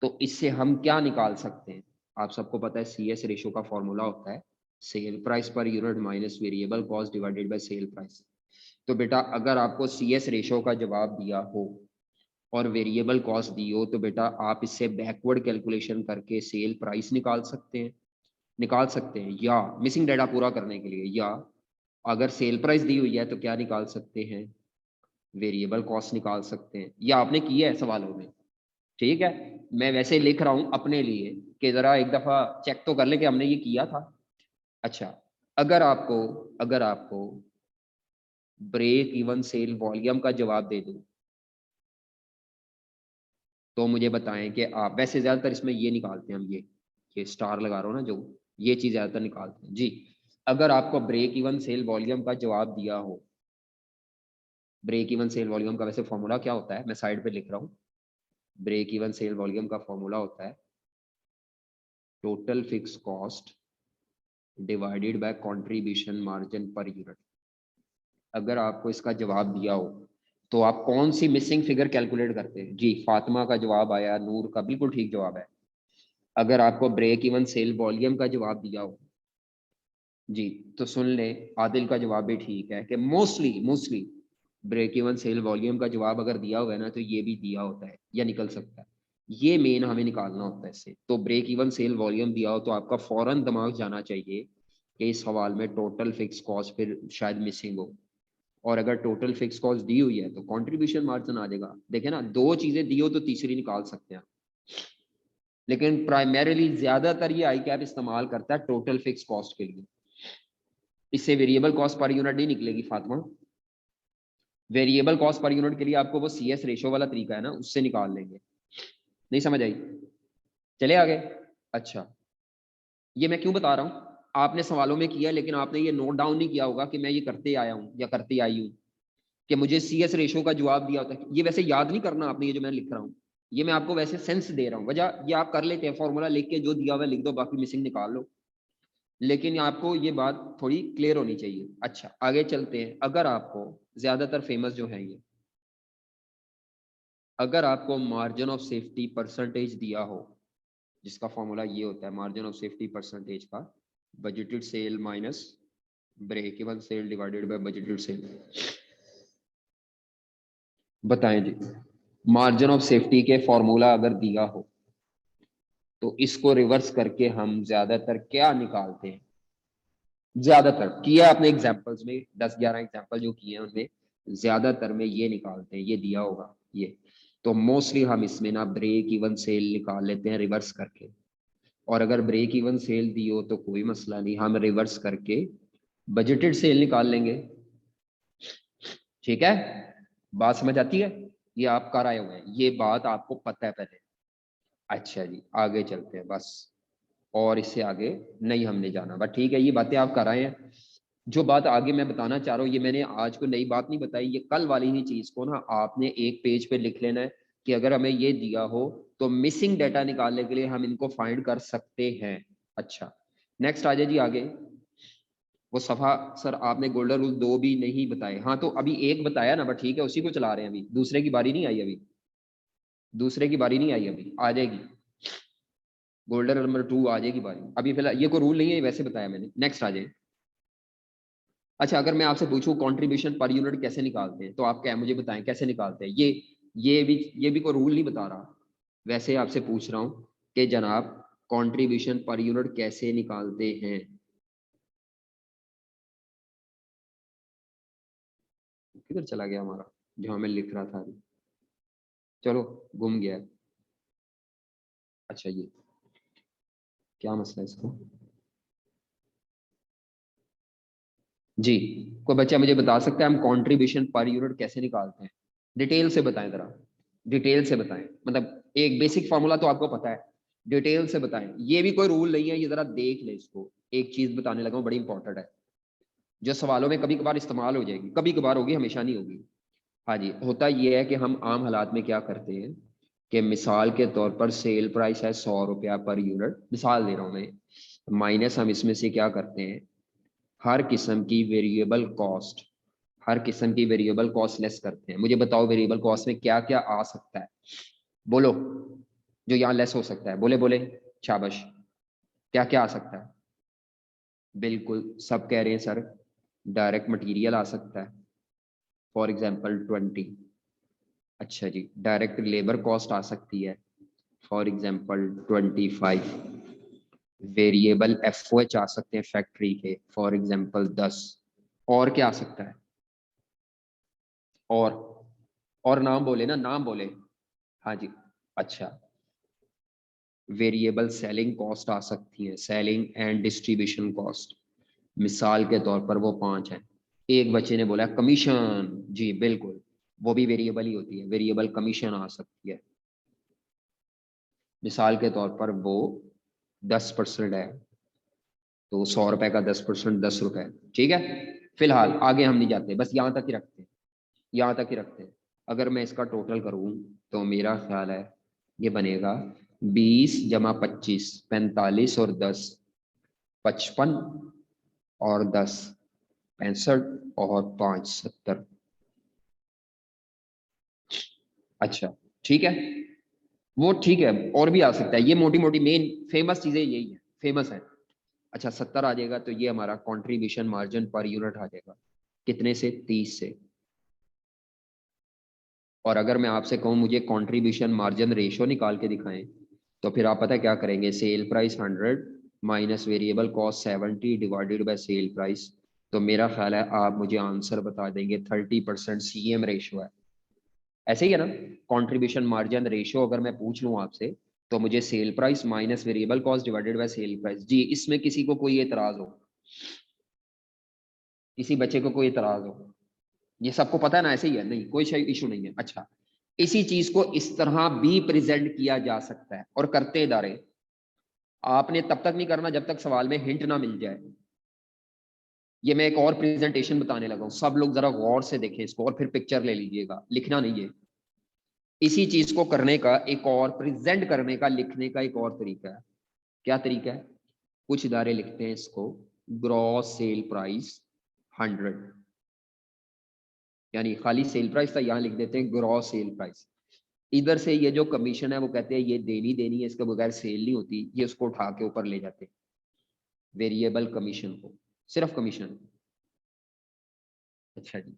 तो इससे हम क्या निकाल सकते हैं? आप सबको पता है सी एस रेशो का फॉर्मूला होता है sale price per unit minus variable cost divided by sale price. तो बेटा अगर आपको सी एस रेशो का जवाब दिया हो और वेरिएबल कॉस्ट दी हो तो बेटा आप इससे बैकवर्ड कैलकुलेशन करके सेल प्राइस निकाल सकते हैं, निकाल सकते हैं। या मिसिंग डाटा पूरा करने के लिए, या अगर सेल प्राइस दी हुई है तो क्या निकाल सकते हैं? वेरिएबल कॉस्ट निकाल सकते हैं। या आपने किया है सवालों में, ठीक है। मैं वैसे लिख रहा हूं अपने लिए कि जरा एक दफा चेक तो कर ले कि हमने ये किया था। अच्छा अगर आपको, अगर आपको ब्रेक इवन सेल वॉल्यूम का जवाब दे दूं, तो मुझे बताएं कि आप, वैसे ज्यादातर इसमें ये निकालते हैं हम, ये स्टार लगा रहा हूँ ना जो, ये चीज ज्यादातर निकालते हैं जी। अगर आपको ब्रेक इवन सेल वॉल्यूम का जवाब दिया हो, ब्रेक इवन सेल वॉल्यूम का वैसे फॉर्मूला क्या होता है, मैं साइड पे लिख रहा हूँ। ब्रेक इवन सेल वॉल्यूम का फॉर्मूला होता है total fix cost divided by contribution margin per unit. अगर आपको इसका जवाब दिया हो तो आप कौन सी मिसिंग फिगर कैलकुलेट करते हैं जी? फातिमा का जवाब आया, नूर का बिल्कुल ठीक जवाब है। अगर आपको ब्रेक इवन सेल वॉल्यूम का जवाब दिया हो जी, तो सुन ले, आदिल का जवाब भी ठीक है कि mostly mostly break even sale volume का जवाब अगर दिया हुआ है ना, तो ये भी दिया होता है या निकल सकता है। ये मेन हमें निकालना होता है इससे। तो ब्रेक इवन सेल वॉल्यूम दिया हो तो आपका फौरन दिमाग जाना चाहिए कि इस सवाल में टोटल फिक्स कॉस्ट फिर शायद मिसिंग हो, और अगर टोटल फिक्स कॉस्ट दी हुई है तो कंट्रीब्यूशन मार्जिन आ जाएगा। देखे ना, दो चीजें दी हो तो तीसरी निकाल सकते हैं, लेकिन प्राइमरीली ज्यादातर ये आई कैप इस्तेमाल करता है टोटल फिक्स कॉस्ट के लिए। इससे वेरिएबल कॉस्ट पर यूनिट नहीं निकलेगी Fatima. Variable cost per unit के लिए आपको वो CS रेशो वाला तरीका है ना, उससे निकाल लेंगे। नहीं समझ आई? चले आगे। अच्छा, ये मैं क्यों बता रहा हूँ, आपने सवालों में किया लेकिन आपने ये नोट डाउन नहीं किया होगा कि मैं ये करते आया हूँ या करते आई हूँ, कि मुझे CS रेशो का जवाब दिया होता है। ये वैसे याद नहीं करना आपने, ये जो मैं लिख रहा हूँ, ये मैं आपको वैसे सेंस दे रहा हूँ। वजह ये आप कर लेते हैं, फॉर्मूला लिख के जो दिया हुआ लिख दो, बाकी मिसिंग निकाल लो, लेकिन आपको ये बात थोड़ी क्लियर होनी चाहिए। अच्छा, आगे चलते हैं। अगर आपको ज्यादातर फेमस जो है ये, अगर आपको मार्जिन ऑफ सेफ्टी परसेंटेज दिया हो, जिसका फॉर्मूला ये होता है मार्जिन ऑफ सेफ्टी परसेंटेज का, budgeted sale minus break even sale divided by budgeted sale. बताएं जी, मार्जिन ऑफ सेफ्टी के फॉर्मूला अगर दिया हो तो इसको रिवर्स करके हम ज्यादातर क्या निकालते हैं? ज्यादातर किया आपने एग्जांपल्स में, 10-11 एग्जांपल जो किए हैं उनमें ज्यादातर में ये निकालते हैं, ये दिया होगा ये। तो मोस्टली हम इसमें ना ब्रेक इवन सेल निकाल लेते हैं रिवर्स करके, और अगर ब्रेक इवन सेल दी हो तो कोई मसला नहीं, हम रिवर्स करके बजटेड सेल निकाल लेंगे। ठीक है, बात समझ आती है? ये आप कर आए हुए हैं, ये बात आपको पता है पहले। अच्छा जी, आगे चलते हैं बस, और इससे आगे नहीं हमने जाना, बट ठीक है, ये बातें आप कर आए हैं। जो बात आगे मैं बताना चाह रहा हूँ, ये मैंने आज को नई बात नहीं बताई, ये कल वाली ही चीज को ना आपने एक पेज पे लिख लेना है कि अगर हमें ये दिया हो तो मिसिंग डाटा निकालने के लिए हम इनको फाइंड कर सकते हैं। अच्छा, नेक्स्ट आ जाए जी आगे। वो सफा सर आपने गोल्डन रूल 2 भी नहीं बताए। हाँ तो अभी एक बताया ना, बट ठीक है, उसी को चला रहे हैं अभी, दूसरे की बारी नहीं आई अभी, दूसरे की बारी नहीं आई, अभी आ जाएगी। गोल्डन नंबर 2 आ जाएगी बारी, अभी फिलहाल ये कोई रूल नहीं है, वैसे बताया मैंने। नेक्स्ट आ जाए। अच्छा, अगर मैं आपसे पूछूं कंट्रीब्यूशन पर यूनिट कैसे निकालते हैं, तो आप क्या मुझे बताएं कैसे निकालते हैं? ये भी कोई रूल नहीं बता रहा, वैसे आपसे पूछ रहा हूं कि जनाब कंट्रीब्यूशन पर यूनिट कैसे निकालते हैं? किधर चला गया हमारा जो हमें लिख रहा था अभी? चलो, गुम गया। अच्छा, ये क्या मसला है इसको? जी, कोई बच्चा मुझे बता सकता है हम कंट्रीब्यूशन पर यूनिट कैसे निकालते हैं? डिटेल से बताएं जरा, डिटेल से बताएं, मतलब एक बेसिक फार्मूला तो आपको पता है, डिटेल से बताएं। ये भी कोई रूल नहीं है, ये जरा देख ले इसको। एक चीज बताने लगा हूं बड़ी इंपॉर्टेंट है, जो सवालों में कभी कभार इस्तेमाल हो जाएगी, कभी कभार होगी, हमेशा नहीं होगी। हाँ जी, होता ये है कि हम आम हालात में क्या करते हैं कि मिसाल के तौर पर सेल प्राइस है 100 रुपया पर यूनिट, मिसाल दे रहा हूं मैं, माइनस हम इसमें से क्या करते हैं, हर किस्म की वेरिएबल कॉस्ट, हर किस्म की वेरिएबल कॉस्ट लेस करते हैं। मुझे बताओ वेरिएबल कॉस्ट में क्या क्या आ सकता है, बोलो, जो यहाँ लेस हो सकता है, बोले बोले, शाबाश, क्या क्या आ सकता है? बिल्कुल सब कह रहे हैं सर, डायरेक्ट मटेरियल आ सकता है, फॉर एग्जांपल 20। अच्छा जी, डायरेक्ट लेबर कॉस्ट आ सकती है, फॉर एग्जांपल 25। वेरिएबल FOH आ सकते हैं फैक्ट्री के, फॉर एग्जांपल 10। और क्या आ सकता है? और नाम बोले ना, नाम बोले। हाँ जी। अच्छा, वेरिएबल सेलिंग कॉस्ट आ सकती है, सेलिंग एंड डिस्ट्रीब्यूशन कॉस्ट, मिसाल के तौर पर वो 5 है। एक बच्चे ने बोला कमीशन, जी बिल्कुल, वो भी वेरिएबल ही होती है, वेरिएबल कमीशन आ सकती है। मिसाल के तौर पर वो 10% है, तो 100 रुपए का 10% 10 रुपए, ठीक है। फिलहाल आगे हम नहीं जाते, बस यहाँ तक ही रखते हैं, यहाँ तक ही रखते हैं। अगर मैं इसका टोटल करूँ तो मेरा ख्याल है ये बनेगा 20 + 25 45 और 10 55 और 10 65 और 5 70। अच्छा ठीक है, वो ठीक है, और भी आ सकता है, ये मोटी मोटी मेन फेमस चीजें यही है, फेमस है। अच्छा 70 आ जाएगा तो ये हमारा कंट्रीब्यूशन मार्जिन पर यूनिट आ जाएगा, कितने से? 30 से। और अगर मैं आपसे कहूँ मुझे कंट्रीब्यूशन मार्जिन रेशियो निकाल के दिखाएं, तो फिर आप पता है क्या करेंगे? Sale price 100 minus variable cost 70 divided by sale price. तो मेरा ख्याल है आप मुझे आंसर बता देंगे 30% CM रेशियो है, ऐसे ही है ना? कंट्रीब्यूशन मार्जिन रेशियो अगर मैं पूछ लूँ आपसे, तो मुझे sale price minus variable cost divided by sale price. जी, इसमें किसी को कोई एतराज हो? किसी बच्चे को कोई एतराज हो? ये सबको पता है ना, ऐसे ही है, नहीं कोई इशू नहीं है। अच्छा, इसी चीज को इस तरह भी प्रेजेंट किया जा सकता है, और करते इदारे। आपने तब तक नहीं करना जब तक सवाल में हिंट ना मिल जाए। ये मैं एक और प्रेजेंटेशन बताने लगा हूं, सब लोग जरा गौर से देखें इसको और फिर पिक्चर ले लीजिएगा, लिखना नहीं है। इसी चीज को करने का एक और, प्रेजेंट करने का, लिखने का एक और तरीका है। क्या तरीका है? कुछ इदारे लिखते हैं इसको ग्रॉस सेल प्राइस 100, यानी खाली सेल प्राइस था, यहां लिख देते हैं ग्रॉस सेल प्राइस। इधर से ये जो कमीशन है वो कहते हैं ये देनी देनी है, इसके बगैर सेल नहीं होती, ये उसको उठा के ऊपर ले जाते हैं वेरिएबल कमीशन को, सिर्फ कमीशन। अच्छा जी,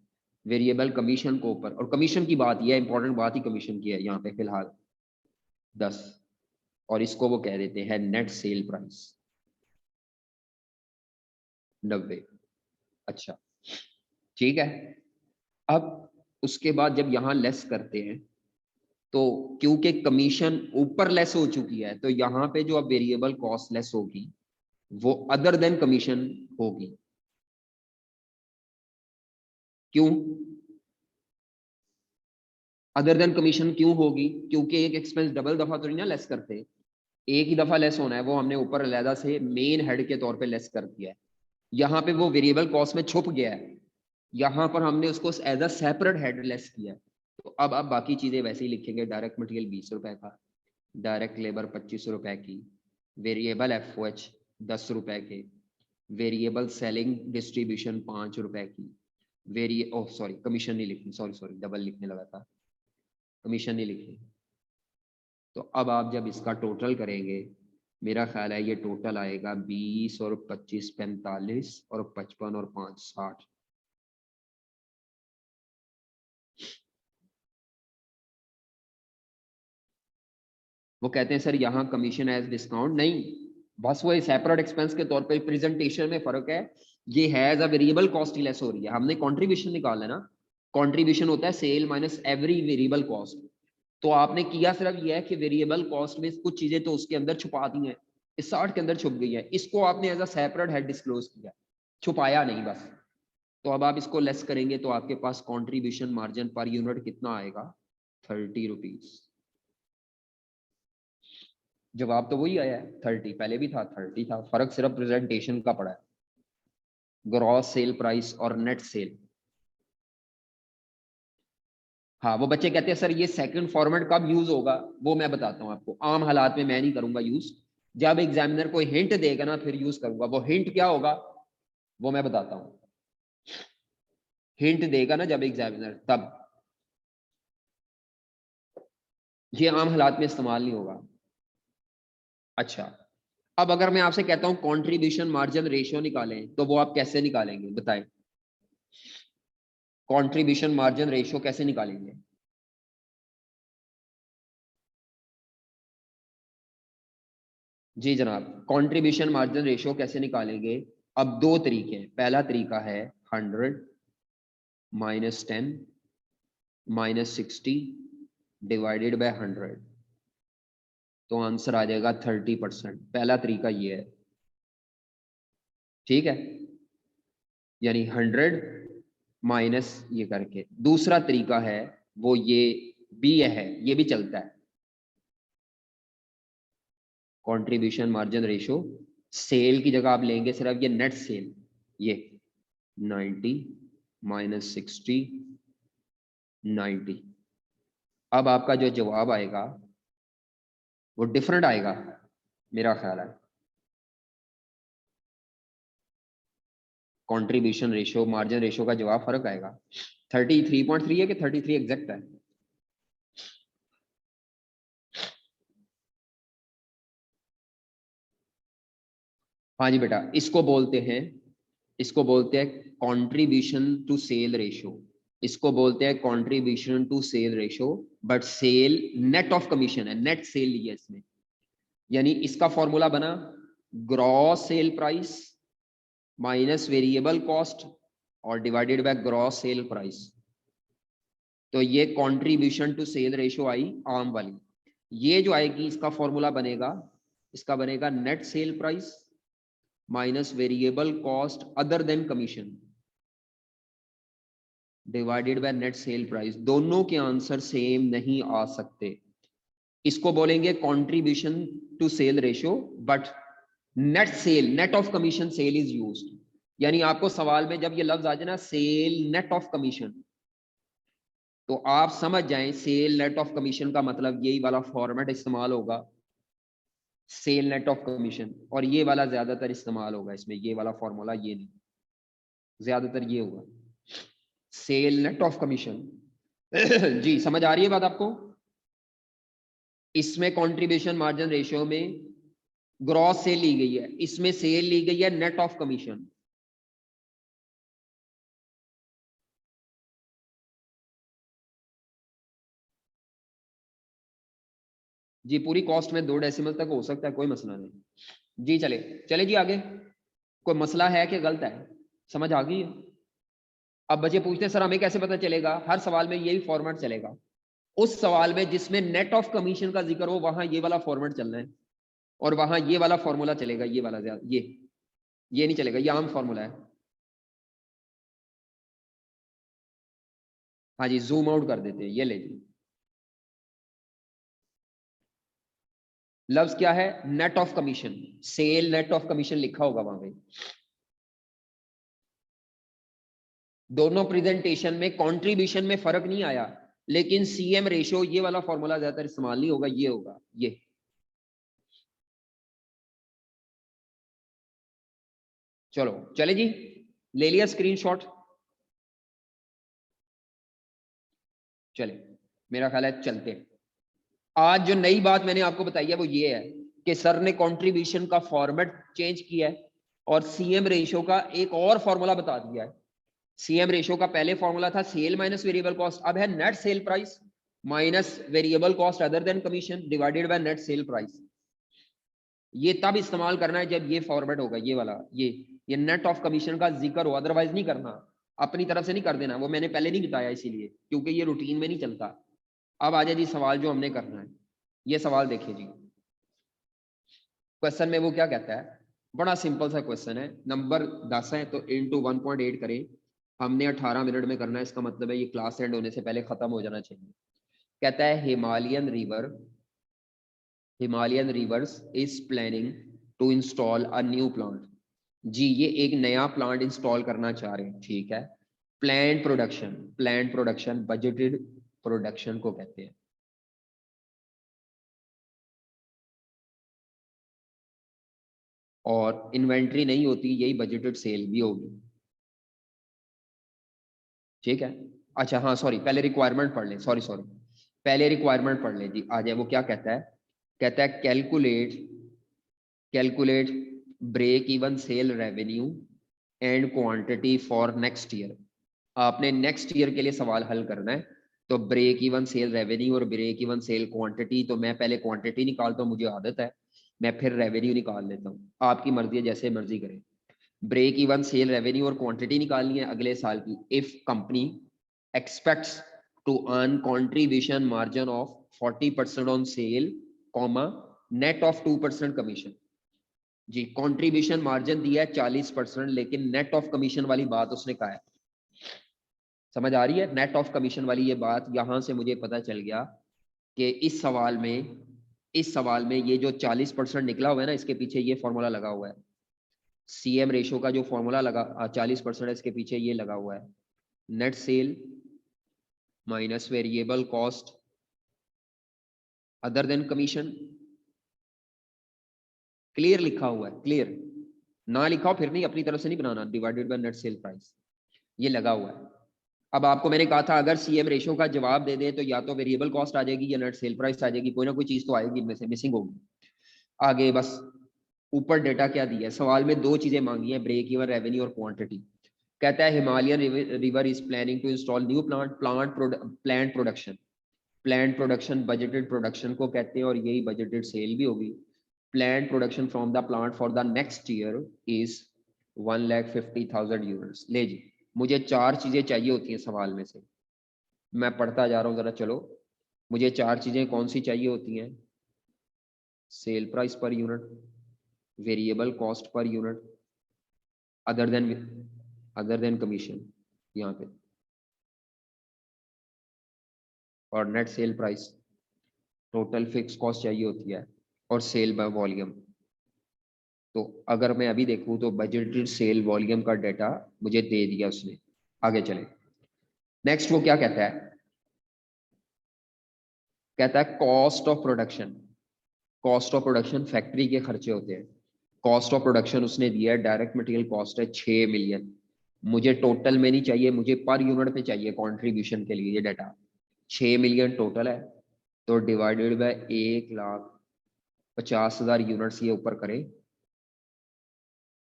वेरिएबल कमीशन को ऊपर, और कमीशन की बात, यह इंपॉर्टेंट बात ही कमीशन की है यहाँ पे फिलहाल 10, और इसको वो कह देते हैं नेट सेल प्राइस 90। अच्छा ठीक है, अब उसके बाद जब यहाँ लेस करते हैं, तो क्योंकि कमीशन ऊपर लेस हो चुकी है, तो यहाँ पे जो अब वेरिएबल कॉस्ट लेस होगी वो अदर देन कमीशन होगी। क्यों अदर देन कमीशन क्यों होगी? क्योंकि एक एक्सपेंस डबल दफा तो नहीं ना लेस करते, एक ही दफा लेस होना है, वो हमने ऊपर अलहदा से मेन हेड के तौर पे लेस कर दिया है। यहाँ पे वो वेरिएबल कॉस्ट में छुप गया है, यहाँ पर हमने उसको as a separate head less किया है। तो अब बाकी चीजें वैसे ही लिखेंगे, डायरेक्ट मटेरियल 20 रुपए का, डायरेक्ट लेबर 25 रुपए की, वेरिएबल FOH 10 रुपए के, वेरिएबल सेलिंग डिस्ट्रीब्यूशन 5 रुपए की, वेरिए ओह सॉरी कमीशन नहीं लिखनी, सॉरी सॉरी डबल लिखने लगा था, कमीशन नहीं लिखनी। तो अब आप जब इसका टोटल करेंगे, मेरा ख्याल है ये टोटल आएगा 20 और 25 45 और 55 और 5 60। वो कहते हैं सर यहाँ कमीशन एज डिस्काउंट नहीं, बस वो सेपरेट एक्सपेंस के तौर पे प्रेजेंटेशन में फर्क है। ये है एज अ वेरिएबल कॉस्ट ही लेस हो रही है, हमने कंट्रीब्यूशन निकाला है ना, कंट्रीब्यूशन होता है sale minus every variable cost. तो आपने किया सिर्फ ये है कि वेरिएबल कॉस्ट में कुछ चीजें तो उसके अंदर छुपा दी हैं, इस 60 के अंदर छुप गई है, इसको आपने as a separate head disclose किया, छुपाया नहीं बस। तो अब आप इसको लेस करेंगे तो आपके पास कंट्रीब्यूशन मार्जिन पर यूनिट कितना आएगा? 30 रुपीज। जवाब तो वही आया है 30, पहले भी था 30 था, फर्क सिर्फ प्रेजेंटेशन का पड़ा है, ग्रॉस सेल प्राइस और नेट सेल। हाँ, वो बच्चे कहते हैं सर ये सेकंड फॉर्मेट कब यूज होगा, वो मैं बताता हूँ आपको। आम हालात में मैं नहीं करूंगा यूज, जब एग्जामिनर कोई हिंट देगा ना फिर यूज करूंगा। वो हिंट क्या होगा वो मैं बताता हूँ, हिंट देगा ना जब एग्जामिनर, तब। ये आम हालात में इस्तेमाल नहीं होगा। अच्छा, अब अगर मैं आपसे कहता हूं कंट्रीब्यूशन मार्जिन रेशियो निकालें, तो वो आप कैसे निकालेंगे बताएं? कंट्रीब्यूशन मार्जिन रेशियो कैसे निकालेंगे? जी जनाब, कंट्रीब्यूशन मार्जिन रेशियो कैसे निकालेंगे? अब दो तरीके हैं, पहला तरीका है 100 - 10 -60 डिवाइडेड बाय 100, तो आंसर आ जाएगा 30%। पहला तरीका ये है, ठीक है, यानी 100 माइनस ये करके। दूसरा तरीका है वो ये भी है, ये भी चलता है, कंट्रीब्यूशन मार्जिन रेशो, सेल की जगह आप लेंगे सिर्फ ये नेट सेल, ये 90 माइनस 60 90। अब आपका जो जवाब आएगा वो डिफरेंट आएगा मेरा ख्याल है। कंट्रीब्यूशन रेशो मार्जिन रेशो का जवाब फर्क आएगा। 33.3 है कि 33 एग्जैक्ट है? हाँ जी बेटा, इसको बोलते हैं कंट्रीब्यूशन टू सेल रेशो, इसको बोलते हैं contribution to sale ratio. But sale net of commission है, नेट सेल लिया इसमें, यानी इसका फॉर्मूला बना gross sale price minus variable cost और divided by gross sale price. तो ये कंट्रीब्यूशन टू सेल रेशो आई आम वाली। ये जो आएगी इसका फॉर्मूला बनेगा, इसका बनेगा net sale price minus variable cost other than commission divided by net sale price. दोनों के आंसर सेम नहीं आ सकते। इसको बोलेंगे contribution to sale ratio, but net sale, net of commission sale is used. यानी आपको सवाल में जब ये लफ्ज आ जाए ना सेल नेट ऑफ कमीशन, तो आप समझ जाएं सेल नेट ऑफ कमीशन का मतलब यही वाला फॉर्मेट इस्तेमाल होगा, सेल नेट ऑफ कमीशन। और ये वाला ज्यादातर इस्तेमाल होगा इसमें, ये वाला फॉर्मूला ये नहीं, ज्यादातर ये होगा सेल नेट ऑफ कमीशन। जी समझ आ रही है बात आपको? इसमें कंट्रीब्यूशन मार्जिन रेशियो में ग्रॉस सेल ली गई है, इसमें सेल ली गई है नेट ऑफ कमीशन। जी पूरी कॉस्ट में 2 डेसिमल तक हो सकता है, कोई मसला नहीं। जी चले चले जी आगे। कोई मसला है कि गलत है? समझ आ गई है? अब बच्चे पूछते हैं सर हमें कैसे पता चलेगा? हर सवाल में यही फॉर्मेट चलेगा। उस सवाल में जिसमें नेट ऑफ कमीशन का जिक्र हो वहां ये वाला फॉर्मेट चलना है, और वहां ये वाला फॉर्मूला चलेगा, ये वाला ज्यादा, ये नहीं चलेगा, ये आम फॉर्मूला है। हाँ जी जूम आउट कर देते हैं, ये ले जी। लफ्ज क्या है? Net of commission, sale net of commission लिखा होगा वहां पे। दोनों प्रेजेंटेशन में कंट्रीब्यूशन में फर्क नहीं आया, लेकिन सीएम रेशियो ये वाला फॉर्मूला ज्यादातर इस्तेमाल नहीं होगा, ये होगा ये। चलो चले जी, ले लिया स्क्रीनशॉट? चले मेरा ख्याल है चलते। आज जो नई बात मैंने आपको बताई है वो ये है कि सर ने कंट्रीब्यूशन का फॉर्मेट चेंज किया है और सीएम रेशियो का एक और फॉर्मूला बता दिया है। सीएम रेशियो का पहले फॉर्मूला था सेल माइनस वेरिएबल कॉस्ट, अब है net sale price minus variable cost other than commission divided by net sale price. ये तब इस्तेमाल करना है जब ये फॉर्मेट होगा, ये वाला, ये नेट ऑफ कमीशन का जिक्र हो, अदरवाइज नहीं करना, अपनी तरफ से नहीं कर देना। वो मैंने पहले नहीं बताया इसीलिए, क्योंकि ये रूटीन में नहीं चलता। अब आ जाए जी सवाल जो हमने करना है। ये सवाल देखिए जी, क्वेश्चन में वो क्या कहता है, बड़ा सिंपल सा क्वेश्चन है, नंबर 10 है तो इंटू 1.8 करें। हमने 18 मिनट में करना है, इसका मतलब है ये क्लास एंड होने से पहले खत्म हो जाना चाहिए। कहता है Himalayan rivers is planning to install a new plant. जी ये एक नया प्लांट इंस्टॉल करना चाह रहे हैं, ठीक है। प्लांट प्रोडक्शन बजटेड प्रोडक्शन को कहते हैं। और इन्वेंट्री नहीं होती, यही बजटेड सेल भी होगी, ठीक है। अच्छा हाँ सॉरी, पहले रिक्वायरमेंट पढ़ लें, सॉरी पहले रिक्वायरमेंट पढ़ लें जी। आ जाए वो क्या कहता है, कहता है calculate break even sale revenue and quantity for next year. आपने नेक्स्ट ईयर के लिए सवाल हल करना है। तो ब्रेक इवन सेल रेवेन्यू और ब्रेक इवन सेल क्वांटिटी, तो मैं पहले क्वांटिटी निकालता हूँ, मुझे आदत है, मैं फिर रेवेन्यू निकाल लेता हूँ, आपकी मर्जी है जैसे मर्जी करें। ब्रेक इवन सेल रेवेन्यू और क्वांटिटी निकालनी है अगले साल की। If company expects to earn contribution margin of 40% on sale, comma net of 2% commission. जी कंट्रीब्यूशन मार्जिन दिया है 40%, लेकिन नेट ऑफ कमीशन वाली बात उसने कहा है। समझ आ रही है? नेट ऑफ कमीशन वाली ये बात, यहां से मुझे पता चल गया कि इस सवाल में इस सवाल में ये जो 40% निकला हुआ है ना, इसके पीछे ये फॉर्मूला लगा हुआ है। CM रेशो का जो फॉर्मूला लगा 40% है, इसके पीछे ये लगा हुआ है, net cell minus variable cost other than commission. Clear लिखा हुआ है, क्लियर ना लिखा हो फिर नहीं, अपनी तरफ से नहीं बनाना, divided by net sale price, ये लगा हुआ है। अब आपको मैंने कहा था अगर CM रेशो का जवाब दे दे तो या तो वेरिएबल कॉस्ट आ जाएगी या नेट सेल प्राइस आ जाएगी, कोई ना कोई चीज तो आएगी, इनमें से मिसिंग होगी। आगे बस ऊपर डेटा क्या दिया है, सवाल में दो चीजें मांगी है, ब्रेक इवन रेवेन्यू और क्वांटिटी। कहता है Himalayan River is planning to install new plant production budgeted production को कहते हैं, और यही बजटेड सेल भी होगी। Plant production from the plant for the next year is 1,50,000 units. ले जी, मुझे चार चीजें चाहिए होती हैं सवाल में से, मैं पढ़ता जा रहा हूँ जरा चलो। मुझे चार चीजें कौन सी चाहिए होती हैं, sale price per unit, variable cost per unit, other than commission यहाँ पे, और net sale price, total fix cost चाहिए होती है, और सेल बाय वॉल्यूम। तो अगर मैं अभी देखूं तो बजटेड सेल वॉल्यूम का डाटा मुझे दे दिया उसने। आगे चले, नेक्स्ट वो क्या कहता है, कहता है cost of production. Cost of production factory के खर्चे होते हैं। कॉस्ट ऑफ प्रोडक्शन उसने दिया है, डायरेक्ट मटेरियल कॉस्ट है 6 मिलियन। मुझे टोटल में नहीं चाहिए, मुझे पर यूनिट पे चाहिए कंट्रीब्यूशन के लिए ये डाटा। 6 मिलियन टोटल है, तो डिवाइडेड बाय 1,50,000 यूनिट्स ये ऊपर करें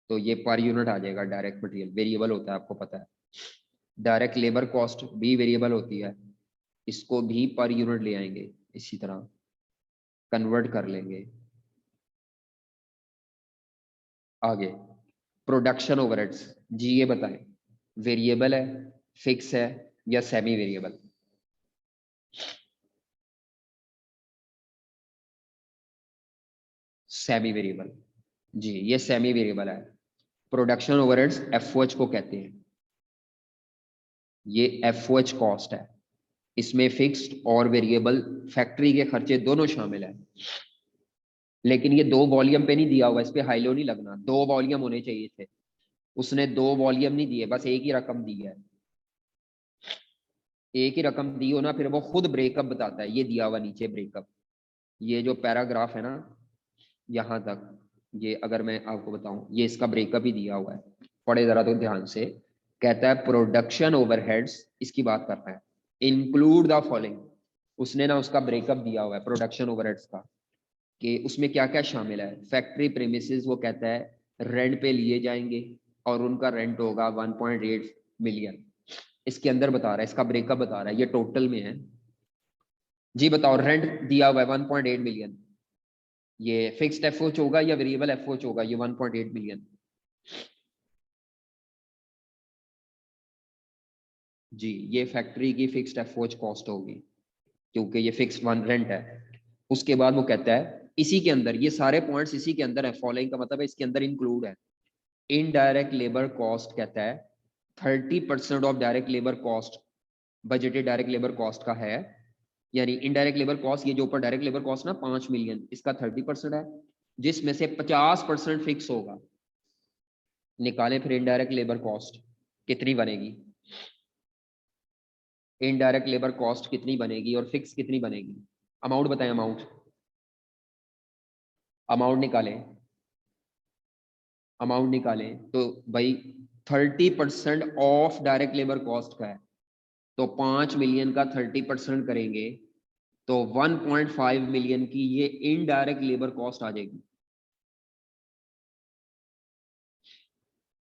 तो ये पर यूनिट आ जाएगा। डायरेक्ट मटेरियल वेरिएबल होता है, आपको पता है। डायरेक्ट लेबर कॉस्ट भी वेरिएबल होती है, इसको भी पर यूनिट ले आएंगे, इसी तरह कन्वर्ट कर लेंगे। आगे प्रोडक्शन ओवरहेड्स, जी ये बताएं, वेरिएबल है, फिक्स है, या सेमी वेरिएबल? सेमी वेरिएबल, जी ये सेमी वेरिएबल है। प्रोडक्शन ओवरहेड्स एफओएच को कहते हैं, ये एफओएच कॉस्ट है, इसमें फिक्स्ड और वेरिएबल फैक्ट्री के खर्चे दोनों शामिल है। लेकिन ये दो वॉल्यूम पे नहीं दिया हुआ, इस पे हाईलो नहीं लगना, दो वॉल्यूम होने चाहिए थे, उसने दो वॉल्यूम नहीं दिए, बस एक ही रकम दी है। एक ही रकम दी हो ना, फिर वो खुद ब्रेकअप बताता है, ये दिया हुआ नीचे ब्रेकअप, ये जो पैराग्राफ है ना यहाँ तक, ये अगर मैं आपको बताऊं ये इसका ब्रेकअप ही दिया हुआ है, पढ़े जरा तो ध्यान से। कहता है प्रोडक्शन ओवरहेड्स, इसकी बात कर रहा है, इंक्लूड द फॉलोइंग। उसने ना उसका ब्रेकअप दिया हुआ है प्रोडक्शन ओवरहेड्स का, कि उसमें क्या क्या शामिल है। फैक्ट्री प्रीमिसेस वो कहता है रेंट पे लिए जाएंगे, और उनका रेंट होगा 1.8 मिलियन। इसके अंदर बता रहा है, इसका ब्रेकअप बता रहा है, ये टोटल में है। जी बताओ, रेंट दिया हुआ है 1.8 मिलियन, ये फिक्स्ड एफओएच होगा या वेरिएबल एफओएच होगा ये 1.8 मिलियन? जी ये फैक्ट्री की फिक्स्ड एफओएच कॉस्ट होगी, क्योंकि ये फिक्स्ड वन रेंट है। उसके बाद वो कहता है इसी के अंदर, ये सारे पॉइंट्स इसी के अंदर है, फॉलोइंग का मतलब है इसके अंदर इंक्लूड है। इनडायरेक्ट लेबर कॉस्ट कहता है 30% of direct labour cost, budgeted direct labour cost का है। यानी इनडायरेक्ट लेबर कॉस्ट, ये जो ऊपर डायरेक्ट लेबर कॉस्ट ना 5 मिलियन, इसका 30% है, जिसमें से 50% फिक्स होगा। निकालें फिर इनडायरेक्ट लेबर कॉस्ट कितनी बनेगी, इनडायरेक्ट लेबर कॉस्ट कितनी बनेगी और फिक्स कितनी बनेगी। अमाउंट बताएं, अमाउंट, अमाउंट निकालें, अमाउंट निकालें तो भाई 30% ऑफ डायरेक्ट लेबर कॉस्ट का है, तो 5 मिलियन का 30% करेंगे तो 1.5 मिलियन की ये इनडायरेक्ट लेबर कॉस्ट आ जाएगी।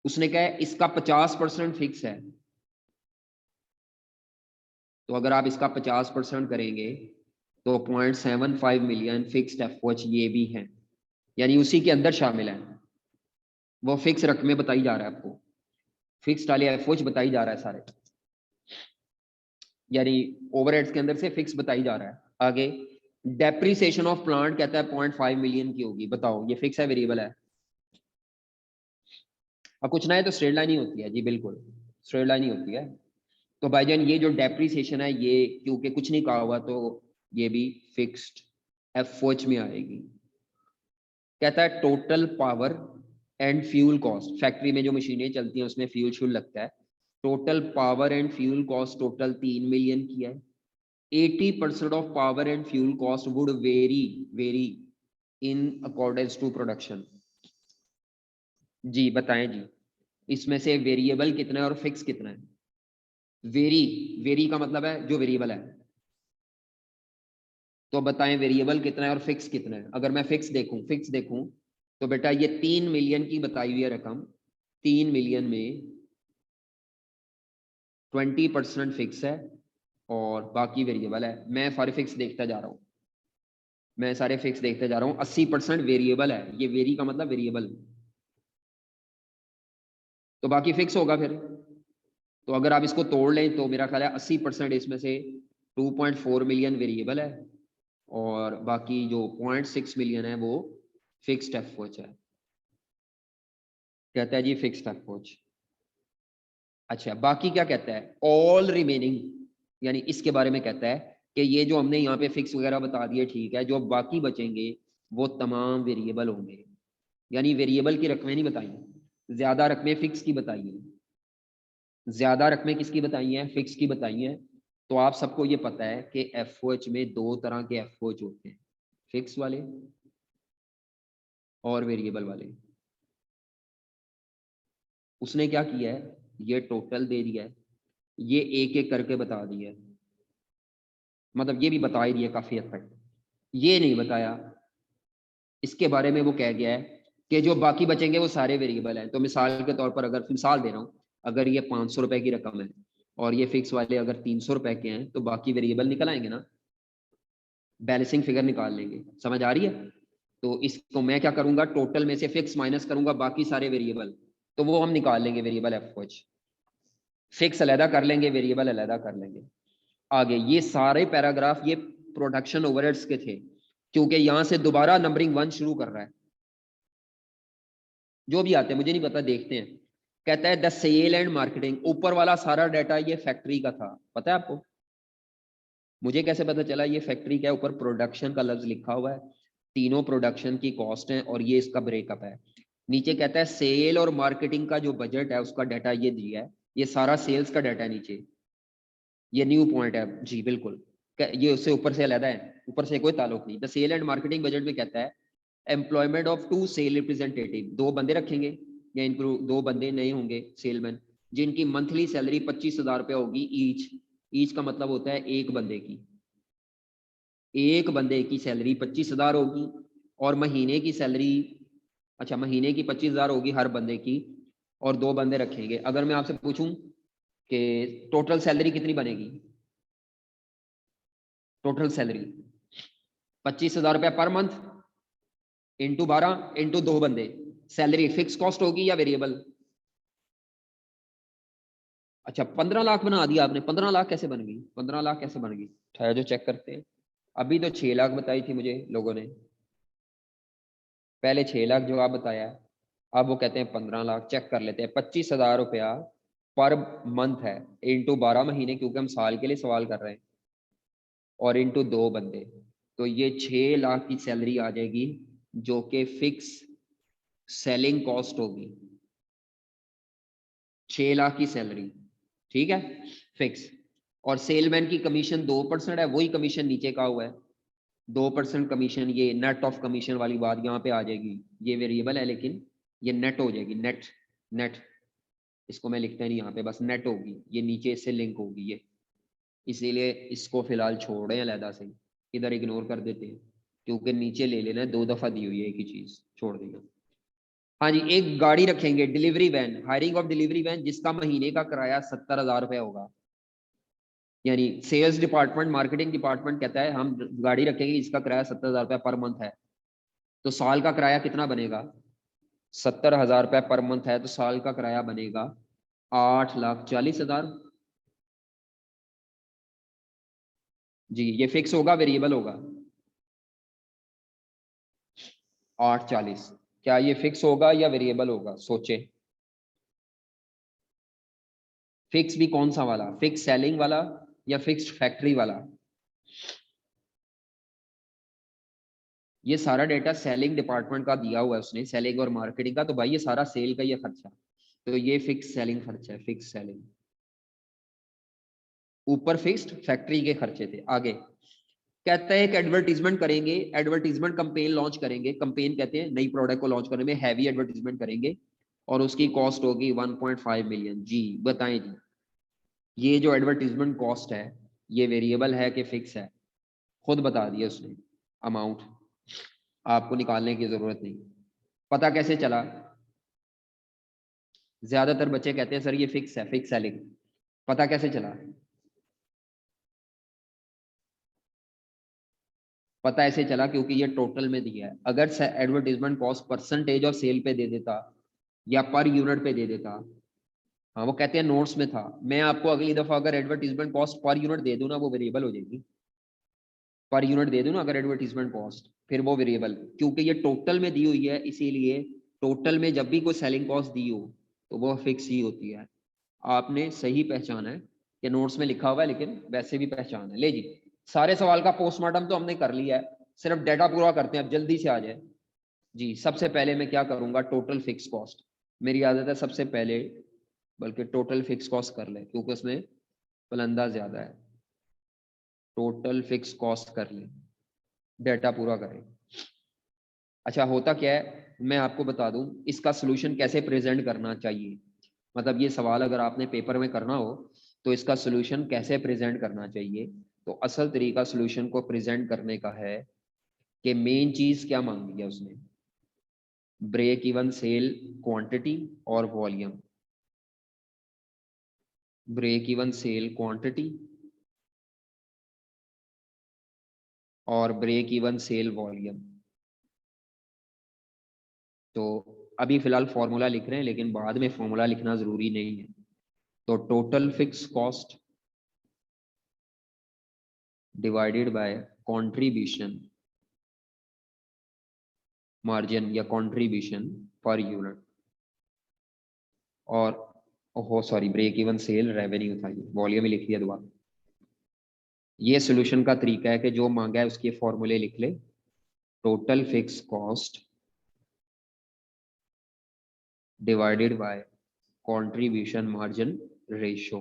उसने कहा है इसका 50% फिक्स है, तो अगर आप इसका 50% करेंगे तो 0.75 मिलियन फिक्स्ड एफओएच ये भी है, यानी उसी के अंदर शामिल है। वो फिक्स रकमें बताई जा रहा है आपको, फिक्स्ड वाले एफओएच बताई जा रहा है सारे, यानी ओवरहेड्स के अंदर से फिक्स बताई जा रहा है। आगे डेप्रिसिएशन ऑफ प्लांट कहता है 0.5 मिलियन की होगी, बताओ ये फिक्स है वेरिएबल है? अब कुछ ना है तो स्ट्रेट लाइन ही होती है जी, बिल्कुल स्ट्रेट लाइन ही होती है। तो भाईजान ये जो डेप्रिसिएशन है ये, क्योंकि कुछ नहीं कहा हुआ तो ये भी फिक्स्ड एफओएच में आएगी। कहता है total power and fuel cost, factory में जो मशीनें चलती हैं उसमें फ्यूल शुल लगता है, total power and fuel cost total 3 million की है। 80% of power and fuel cost would vary in accordance to production. जी बताएं जी, इसमें से वेरिएबल कितना है और फिक्स कितना है? वेरी का मतलब है जो वेरिएबल है, तो बताएं वेरिएबल कितना है और फिक्स कितना है। अगर मैं फिक्स देखूं तो बेटा ये 3 मिलियन की बताई हुई है रकम, 3 मिलियन में 20% फिक्स है और बाकी वेरिएबल है। मैं सारे फिक्स देखता जा रहा हूँ, 80% वेरिएबल है, ये वेरी का मतलब वेरिएबल, तो बाकी फिक्स होगा फिर। तो अगर आप इसको तोड़ लें तो मेरा ख्याल है 80% इसमें से 2.4 मिलियन वेरिएबल है और बाकी जो 0.6 मिलियन है वो फिक्स्ड एफओएच है। कहता है जी फिक्स्ड एफओएच। अच्छा बाकी क्या कहता है? ऑल रिमेनिंग, यानी इसके बारे में कहता है कि ये जो हमने यहाँ पे फिक्स वगैरह बता दिए ठीक है, जो बाकी बचेंगे वो तमाम वेरिएबल होंगे। यानी वेरिएबल की रकमें नहीं बताई, ज्यादा रकमें फिक्स की बताई हैं। ज्यादा रकमें किसकी बताई हैं? फिक्स की बताई हैं। तो आप सबको ये पता है कि एफओएच में दो तरह के एफओएच होते हैं, फिक्स वाले और वेरिएबल वाले। उसने क्या किया है, ये टोटल दे दिया है, ये एक एक करके बता दिया है, मतलब ये भी बता ही दिया काफी हद तक। ये नहीं बताया, इसके बारे में वो कह गया है कि जो बाकी बचेंगे वो सारे वेरिएबल हैं। तो मिसाल के तौर पर, अगर मिसाल दे रहा हूँ, अगर ये 500 रुपए की रकम है और ये फिक्स वाले अगर 300 रुपए के हैं तो बाकी वेरिएबल निकल आएंगे ना, बैलेंसिंग फिगर निकाल लेंगे। समझ आ रही है? तो इसको मैं क्या करूंगा, टोटल में से फिक्स माइनस करूंगा बाकी सारे वेरिएबल, तो वो हम निकाल लेंगे वेरिएबल एफओएच। फिक्स अलहदा कर लेंगे, वेरिएबल अलहदा कर लेंगे। आगे ये सारे पैराग्राफ ये प्रोडक्शन ओवरहेड्स के थे, क्योंकि यहां से दोबारा नंबरिंग 1 शुरू कर रहा है। जो भी आते हैं मुझे नहीं पता, देखते हैं। कहता है द सेल एंड मार्केटिंग, ऊपर वाला सारा डाटा ये फैक्ट्री का था, पता है आपको? मुझे कैसे पता चला ये फैक्ट्री क्या है? ऊपर प्रोडक्शन का लफ्ज लिखा हुआ है, तीनों प्रोडक्शन की कॉस्ट है और ये इसका ब्रेकअप है। नीचे कहता है सेल और मार्केटिंग का जो बजट है उसका डाटा ये दिया है, ये सारा सेल्स का डाटा है नीचे, ये न्यू पॉइंट है जी बिल्कुल। ये उससे ऊपर से अलग है, ऊपर से कोई ताल्लुक नहीं। The sale and marketing budget में कहता है एम्प्लॉयमेंट ऑफ 2 सेल रिप्रेजेंटेटिव, 2 बंदे रखेंगे या इनको 2 बंदे नए होंगे सेलमैन, जिनकी मंथली सैलरी 25,000 रुपया होगी ईच। ईच का मतलब होता है एक बंदे की, एक बंदे की सैलरी 25,000 होगी और महीने की सैलरी, अच्छा महीने की 25,000 होगी हर बंदे की, और 2 बंदे रखेंगे। अगर मैं आपसे पूछूं कि टोटल सैलरी कितनी बनेगी, टोटल सैलरी 25,000 रुपया पर मंथ इंटू 12 इंटू 2 बंदे, सैलरी फिक्स कॉस्ट होगी या वेरिएबल? अच्छा 15 लाख बना दिया आपने, 15 लाख कैसे बन गई? 15 लाख कैसे बन गई? ठहर जो चेक करते हैं। अभी तो 6 लाख बताई थी मुझे लोगों ने, पहले 6 लाख जो आप बताया, अब वो कहते हैं 15 लाख। चेक कर लेते हैं। 25,000 रुपया पर मंथ है, इंटू 12 महीने, क्योंकि हम साल के लिए सवाल कर रहे हैं, और इंटू 2 बंदे, तो ये 6 लाख की सैलरी आ जाएगी, जो कि फिक्स सेलिंग कॉस्ट होगी। 6 लाख की सैलरी, ठीक है, फिक्स। और सेलमैन की कमीशन 2% है, वही कमीशन नीचे का हुआ है 2% कमीशन। ये नेट ऑफ कमीशन वाली बात यहाँ पे आ जाएगी, ये वेरिएबल है लेकिन ये नेट हो जाएगी, नेट नेट। इसको मैं लिखता नहीं यहाँ पे, बस नेट होगी, ये नीचे इससे लिंक होगी ये, इसीलिए इसको फिलहाल छोड़ रहे हैं अलहदा से, इधर इग्नोर कर देते हैं, क्योंकि नीचे ले लेना है, 2 दफा दी हुई है एक ही चीज, छोड़ देगा। हाँ जी, एक गाड़ी रखेंगे delivery van, hiring of delivery van, जिसका महीने का किराया 70,000 रुपया होगा। यानी सेल्स डिपार्टमेंट मार्केटिंग डिपार्टमेंट कहता है हम गाड़ी रखेंगे जिसका किराया 70,000 रुपया पर मंथ है, तो साल का किराया कितना बनेगा? 70,000 रुपया पर मंथ है तो साल का किराया बनेगा 8,40,000। जी ये फिक्स होगा वेरिएबल होगा? 8,40, क्या ये फिक्स होगा या वेरिएबल होगा? सोचे। फिक्स भी कौन सा वाला, फिक्स सेलिंग वाला या फिक्स्ड फैक्ट्री वाला? ये सारा डेटा सेलिंग डिपार्टमेंट का दिया हुआ है उसने, सेलिंग और मार्केटिंग का, तो भाई ये सारा सेल का ये खर्चा, तो ये फिक्स सेलिंग खर्चा है, फिक्स सेलिंग। ऊपर फिक्स्ड फैक्ट्री के खर्चे थे। आगे कहता है एक एडवर्टीजमेंट करेंगे, एडवर्टीजमेंट कंपेन लॉन्च करेंगे, कंपेन कहते हैं नई प्रोडक्ट को लॉन्च करने में हैवी एडवर्टीजमेंट करेंगे, और उसकी कॉस्ट होगी 1.5 मिलियन। जी बताएं जी, ये जो एडवर्टीजमेंट कॉस्ट है ये वेरिएबल है कि फिक्स है? खुद बता दिया उसने अमाउंट, आपको निकालने की जरूरत नहीं। पता कैसे चला? ज्यादातर बच्चे कहते हैं सर ये फिक्स है, फिक्स सेलिंग। पता कैसे चला? पता ऐसे चला क्योंकि ये टोटल में दिया है। अगर advertisement cost percentage of sale पे दे देता या पर यूनिट पे दे देता, हाँ वो कहते हैं नोट्स में था, मैं आपको अगली दफा अगर एडवर्टीजमेंट कॉस्ट पर यूनिट दे दूं ना वो वेरिएबल हो जाएगी। पर यूनिट दे दूं ना अगर एडवर्टीजमेंट कॉस्ट, फिर वो वेरिएबल, क्योंकि ये टोटल में दी हुई है, इसीलिए टोटल में जब भी कोई सेलिंग कॉस्ट दी हो तो वो फिक्स ही होती है। आपने सही पहचाना है कि नोट्स में लिखा हुआ है, लेकिन वैसे भी पहचान है। ले जी, सारे सवाल का पोस्टमार्टम तो हमने कर लिया है, सिर्फ डेटा पूरा करते हैं, अब जल्दी से आ जाए जी। सबसे पहले मैं क्या करूंगा, टोटल फिक्स कॉस्ट, मेरी आदत है सबसे पहले, बल्कि टोटल फिक्स कॉस्ट कर ले क्योंकि उसमें बुलंदा ज्यादा है। टोटल फिक्स कॉस्ट कर ले, डेटा पूरा करें। अच्छा होता क्या है मैं आपको बता दूं, इसका सोल्यूशन कैसे प्रेजेंट करना चाहिए, मतलब ये सवाल अगर आपने पेपर में करना हो तो इसका सोल्यूशन कैसे प्रेजेंट करना चाहिए। तो असल तरीका सोल्यूशन को प्रेजेंट करने का है कि मेन चीज क्या मांगी है उसने, ब्रेक इवन सेल क्वांटिटी और volume, break even sale quantity और ब्रेक इवन सेल वॉल्यूम। तो अभी फिलहाल फॉर्मूला लिख रहे हैं, लेकिन बाद में फॉर्मूला लिखना जरूरी नहीं है। तो total fix cost divided by contribution margin या कंट्रीब्यूशन पर यूनिट, और हो sorry break even sale revenue था, ये वॉल्यूम ही लिख लिया दोबारा। ये सोल्यूशन का तरीका है कि जो मांगा है उसके फॉर्मूले लिख ले, total fix cost divided by contribution margin ratio,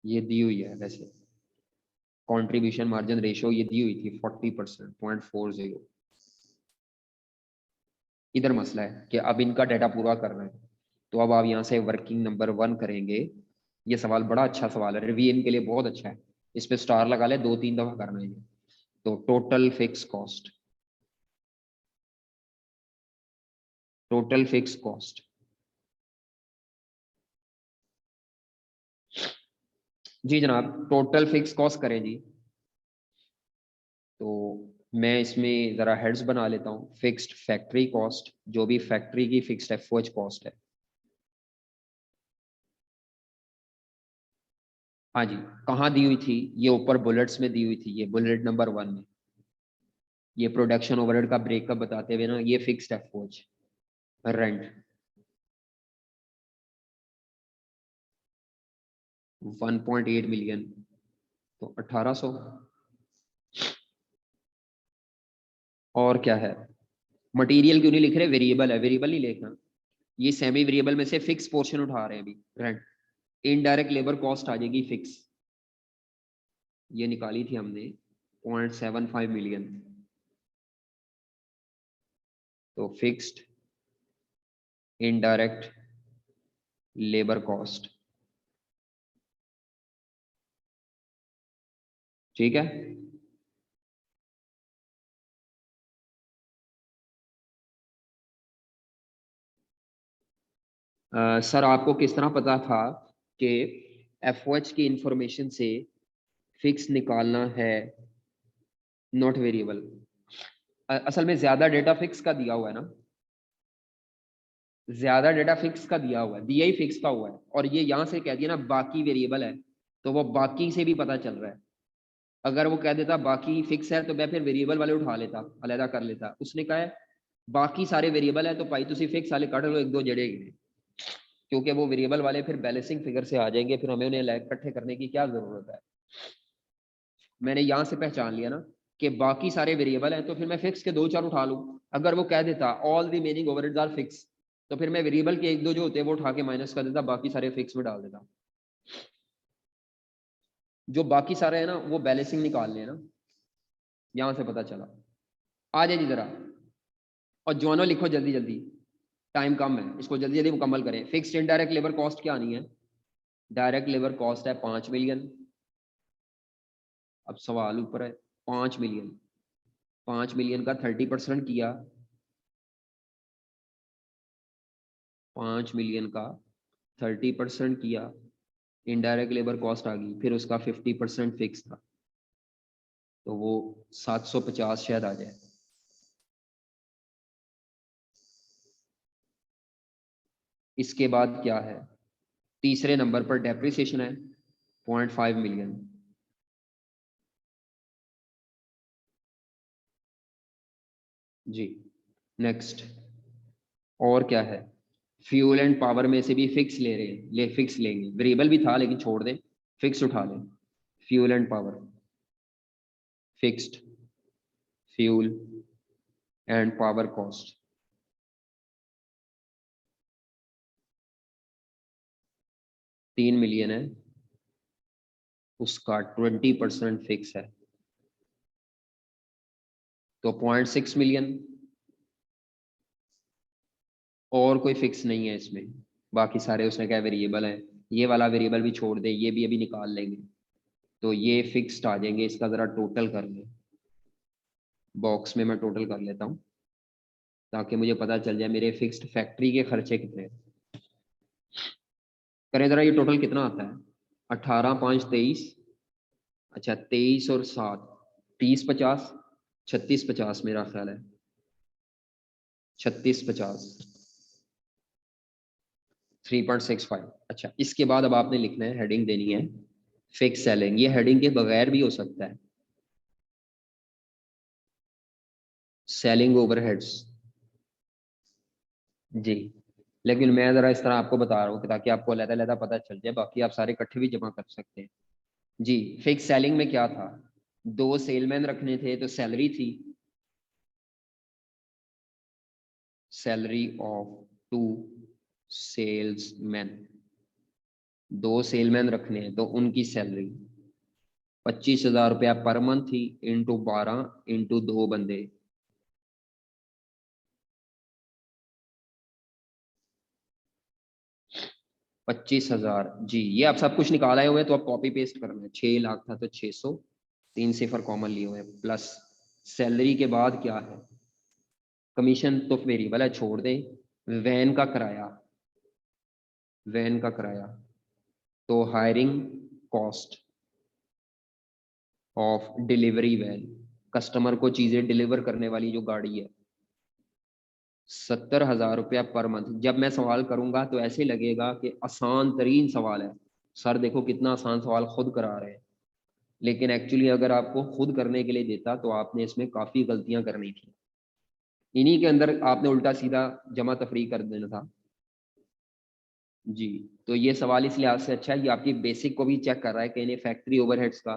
ये दी हुई है वैसे, कंट्रीब्यूशन मार्जिन रेशो ये दी हुई थी 40%, 0.40। इधर मसला है कि अब इनका डाटा पूरा करना है, तो अब आप यहाँ से वर्किंग नंबर 1 करेंगे। ये सवाल बड़ा अच्छा सवाल है, रिवीजन के लिए बहुत अच्छा है, इस पे स्टार लगा ले, 2-3 दफा करना है ये। तो total fix cost, total fix cost, जी जनाब टोटल फिक्स कॉस्ट करें जी। तो मैं इसमें जरा हेड्स बना लेता हूँ, फिक्स्ड फैक्ट्री कॉस्ट, जो भी फैक्ट्री की फिक्स्ड एफओएच कॉस्ट है। हाँ जी, कहाँ दी हुई थी, ये ऊपर बुलेट्स में दी हुई थी, ये बुलेट नंबर 1 में, ये प्रोडक्शन ओवरहेड का ब्रेकअप बताते हुए ना, ये फिक्स्ड एफओएच रेंट 1.8 मिलियन, तो 1800। और क्या है, मटेरियल क्यों नहीं लिख रहे, वेरिएबल है, वेरिएबल नहीं लिखना, ये सेमी वेरिएबल में से फिक्स पोर्शन उठा रहे हैं अभी, रेंट। इनडायरेक्ट लेबर कॉस्ट आ जाएगी फिक्स, ये निकाली थी हमने 0.75 मिलियन, तो फिक्स्ड इनडायरेक्ट लेबर कॉस्ट, ठीक है। सर आपको किस तरह पता था कि एफओएच की इंफॉर्मेशन से फिक्स निकालना है, नॉट वेरिएबल? असल में ज्यादा डेटा फिक्स का दिया हुआ है ना, ज्यादा डेटा फिक्स का दिया हुआ है, दिया ही फिक्स का हुआ है, और ये यहाँ से कह दिया ना बाकी वेरिएबल है, तो वो बाकी से भी पता चल रहा है। अगर वो कह देता बाकी फिक्स है तो मैं फिर वेरिएबल वाले उठा लेता, अलहदा कर लेता। उसने कहा है बाकी सारे वेरिएबल है, तो भाई तुसी फिक्स वाले कट लो, एक दो जड़े, क्योंकि वो वेरिएबल वाले फिर बैलेंसिंग फिगर से आ जाएंगे, फिर हमें उन्हें इकट्ठे करने की क्या जरूरत है। मैंने यहाँ से पहचान लिया ना कि बाकी सारे वेरिएबल हैं, तो फिर मैं फिक्स के 2-4 उठा लूं। अगर वो कह देता all the meaning overheads are fix, तो फिर मैं वेरिएबल के 1-2 जो होते हैं वो उठा के माइनस कर देता, बाकी सारे फिक्स में डाल देता। जो बाकी सारे हैं ना वो बैलेंसिंग निकालने हैं ना, यहां से पता चला। आ जाए जी जरा, और जोनो लिखो जल्दी जल्दी, टाइम कम है, इसको जल्दी जल्दी मुकम्मल करें। फिक्स्ड इनडायरेक्ट लेबर कॉस्ट क्या आनी है? डायरेक्ट लेबर कॉस्ट है 5 मिलियन। अब सवाल ऊपर है, 5 मिलियन, 5 मिलियन का 30% किया, 5 मिलियन का 30% किया, इनडायरेक्ट लेबर कॉस्ट आ गई, फिर उसका 50% फिक्स था, तो वो 750 शायद आ जाए। इसके बाद क्या है? तीसरे नंबर पर डेप्रिसिएशन है 0.5 मिलियन। जी नेक्स्ट, और क्या है? फ्यूल एंड पावर में से भी फिक्स ले रहे हैं, ले फिक्स लेंगे, वेरिएबल भी था लेकिन छोड़ दें, फिक्स उठा लें। Fuel and power, fixed fuel and power cost 3 million है, उसका 20% फिक्स है, तो 0.6 मिलियन। और कोई फिक्स नहीं है इसमें, बाकी सारे उसने क्या वेरिएबल है, ये वाला वेरिएबल भी छोड़ दे, ये भी अभी निकाल लेंगे, तो ये फिक्स्ड आ जाएंगे। इसका जरा टोटल कर ले, बॉक्स में मैं टोटल कर लेता हूँ ताकि मुझे पता चल जाए मेरे फिक्स्ड फैक्ट्री के खर्चे कितने हैं। करें जरा, ये टोटल कितना आता है? 18, 5, 23, अच्छा 23 और 7, 30, 50, 36, 50 मेरा ख्याल है, 36, 50, 3.65। अच्छा, इसके बाद अब आपने लिखना है, हेडिंग देनी है फिक्स सेलिंग। ये हेडिंग के बगैर भी हो सकता है, सेलिंग ओवरहेड्स। जी, लेकिन मैं जरा इस तरह आपको बता रहा हूँ ताकि आपको अलग-अलग पता चल जाए, बाकी आप सारे इकट्ठे भी जमा कर सकते हैं। जी, फिक्स सेलिंग में क्या था? 2 सेलमैन रखने थे, तो सैलरी थी, सैलरी ऑफ 2 सेल्समैन। 2 सेलमैन रखने हैं तो उनकी सैलरी 25,000 रुपया पर मंथ थी, इंटू 12 इंटू 2 बंदे, 25,000। जी, ये आप सब कुछ निकाल आए हुए हैं, तो आप कॉपी पेस्ट करना है। 6 लाख था तो 600, 3 सिफर कॉमन लिए हुए हैं, प्लस सैलरी के बाद क्या है? कमीशन तो वेरिएबल है, छोड़ दें। वैन का किराया, वैन का किराया, तो hiring cost of delivery van, customer को चीजें डिलीवर करने वाली जो गाड़ी है, 70,000 रुपया पर मंथ। जब मैं सवाल करूंगा तो ऐसे लगेगा कि आसान तरीन सवाल है, सर देखो कितना आसान सवाल खुद करा रहे हैं, लेकिन एक्चुअली अगर आपको खुद करने के लिए देता तो आपने इसमें काफी गलतियां करनी थी। इन्हीं के अंदर आपने उल्टा सीधा जमा तफरी कर देना था। जी, तो ये सवाल इस लिहाज से अच्छा है, ये आपकी बेसिक को भी चेक कर रहा है कि इन्हें फैक्ट्री ओवरहेड्स का,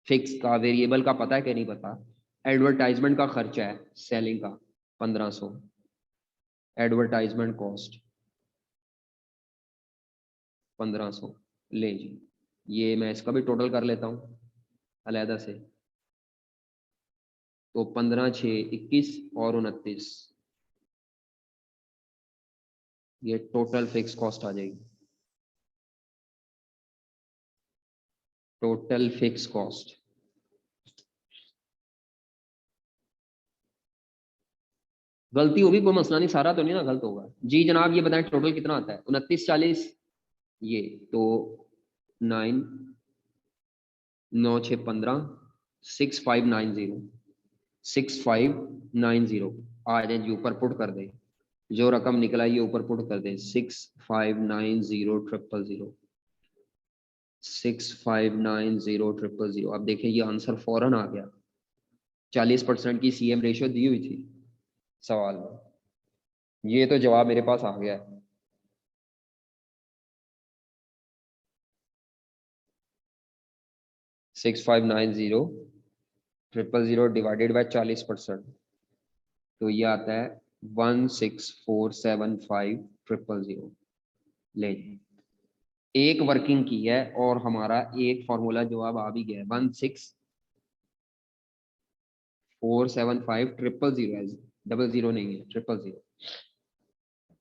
फिक्स का, वेरिएबल का पता है कि नहीं पता। एडवर्टाइजमेंट का खर्चा है सेलिंग का 1500, एडवर्टाइजमेंट कॉस्ट 1500, ले जी, ये मैं इसका भी टोटल कर लेता हूँ अलहदा से, तो 15, 6, 21 और 29, ये टोटल फिक्स कॉस्ट आ जाएगी, टोटल फिक्स कॉस्ट। गलती होगी कोई मसला नहीं, सारा तो नहीं ना गलत होगा। जी जनाब, ये बताएं टोटल कितना आता है? 29, 40, ये तो 9, 9, 6, 15, 6590, 6590 आ जाए जी, ऊपर पुट कर दे, जो रकम निकला ये ऊपर पुट कर दे, 6590,000, 6590,000। अब देखिए ये आंसर फौरन आ गया, 40% की सीएम रेशियो दी हुई थी सवाल में, ये तो जवाब मेरे पास आ गया है। 6590 000 डिवाइडेड बाय 40%, तो ये आता है 16475,000। ले, एक वर्किंग की है और हमारा एक फॉर्मूला जवाब आ भी गया है 16475,000 है, 00 नहीं है, 000।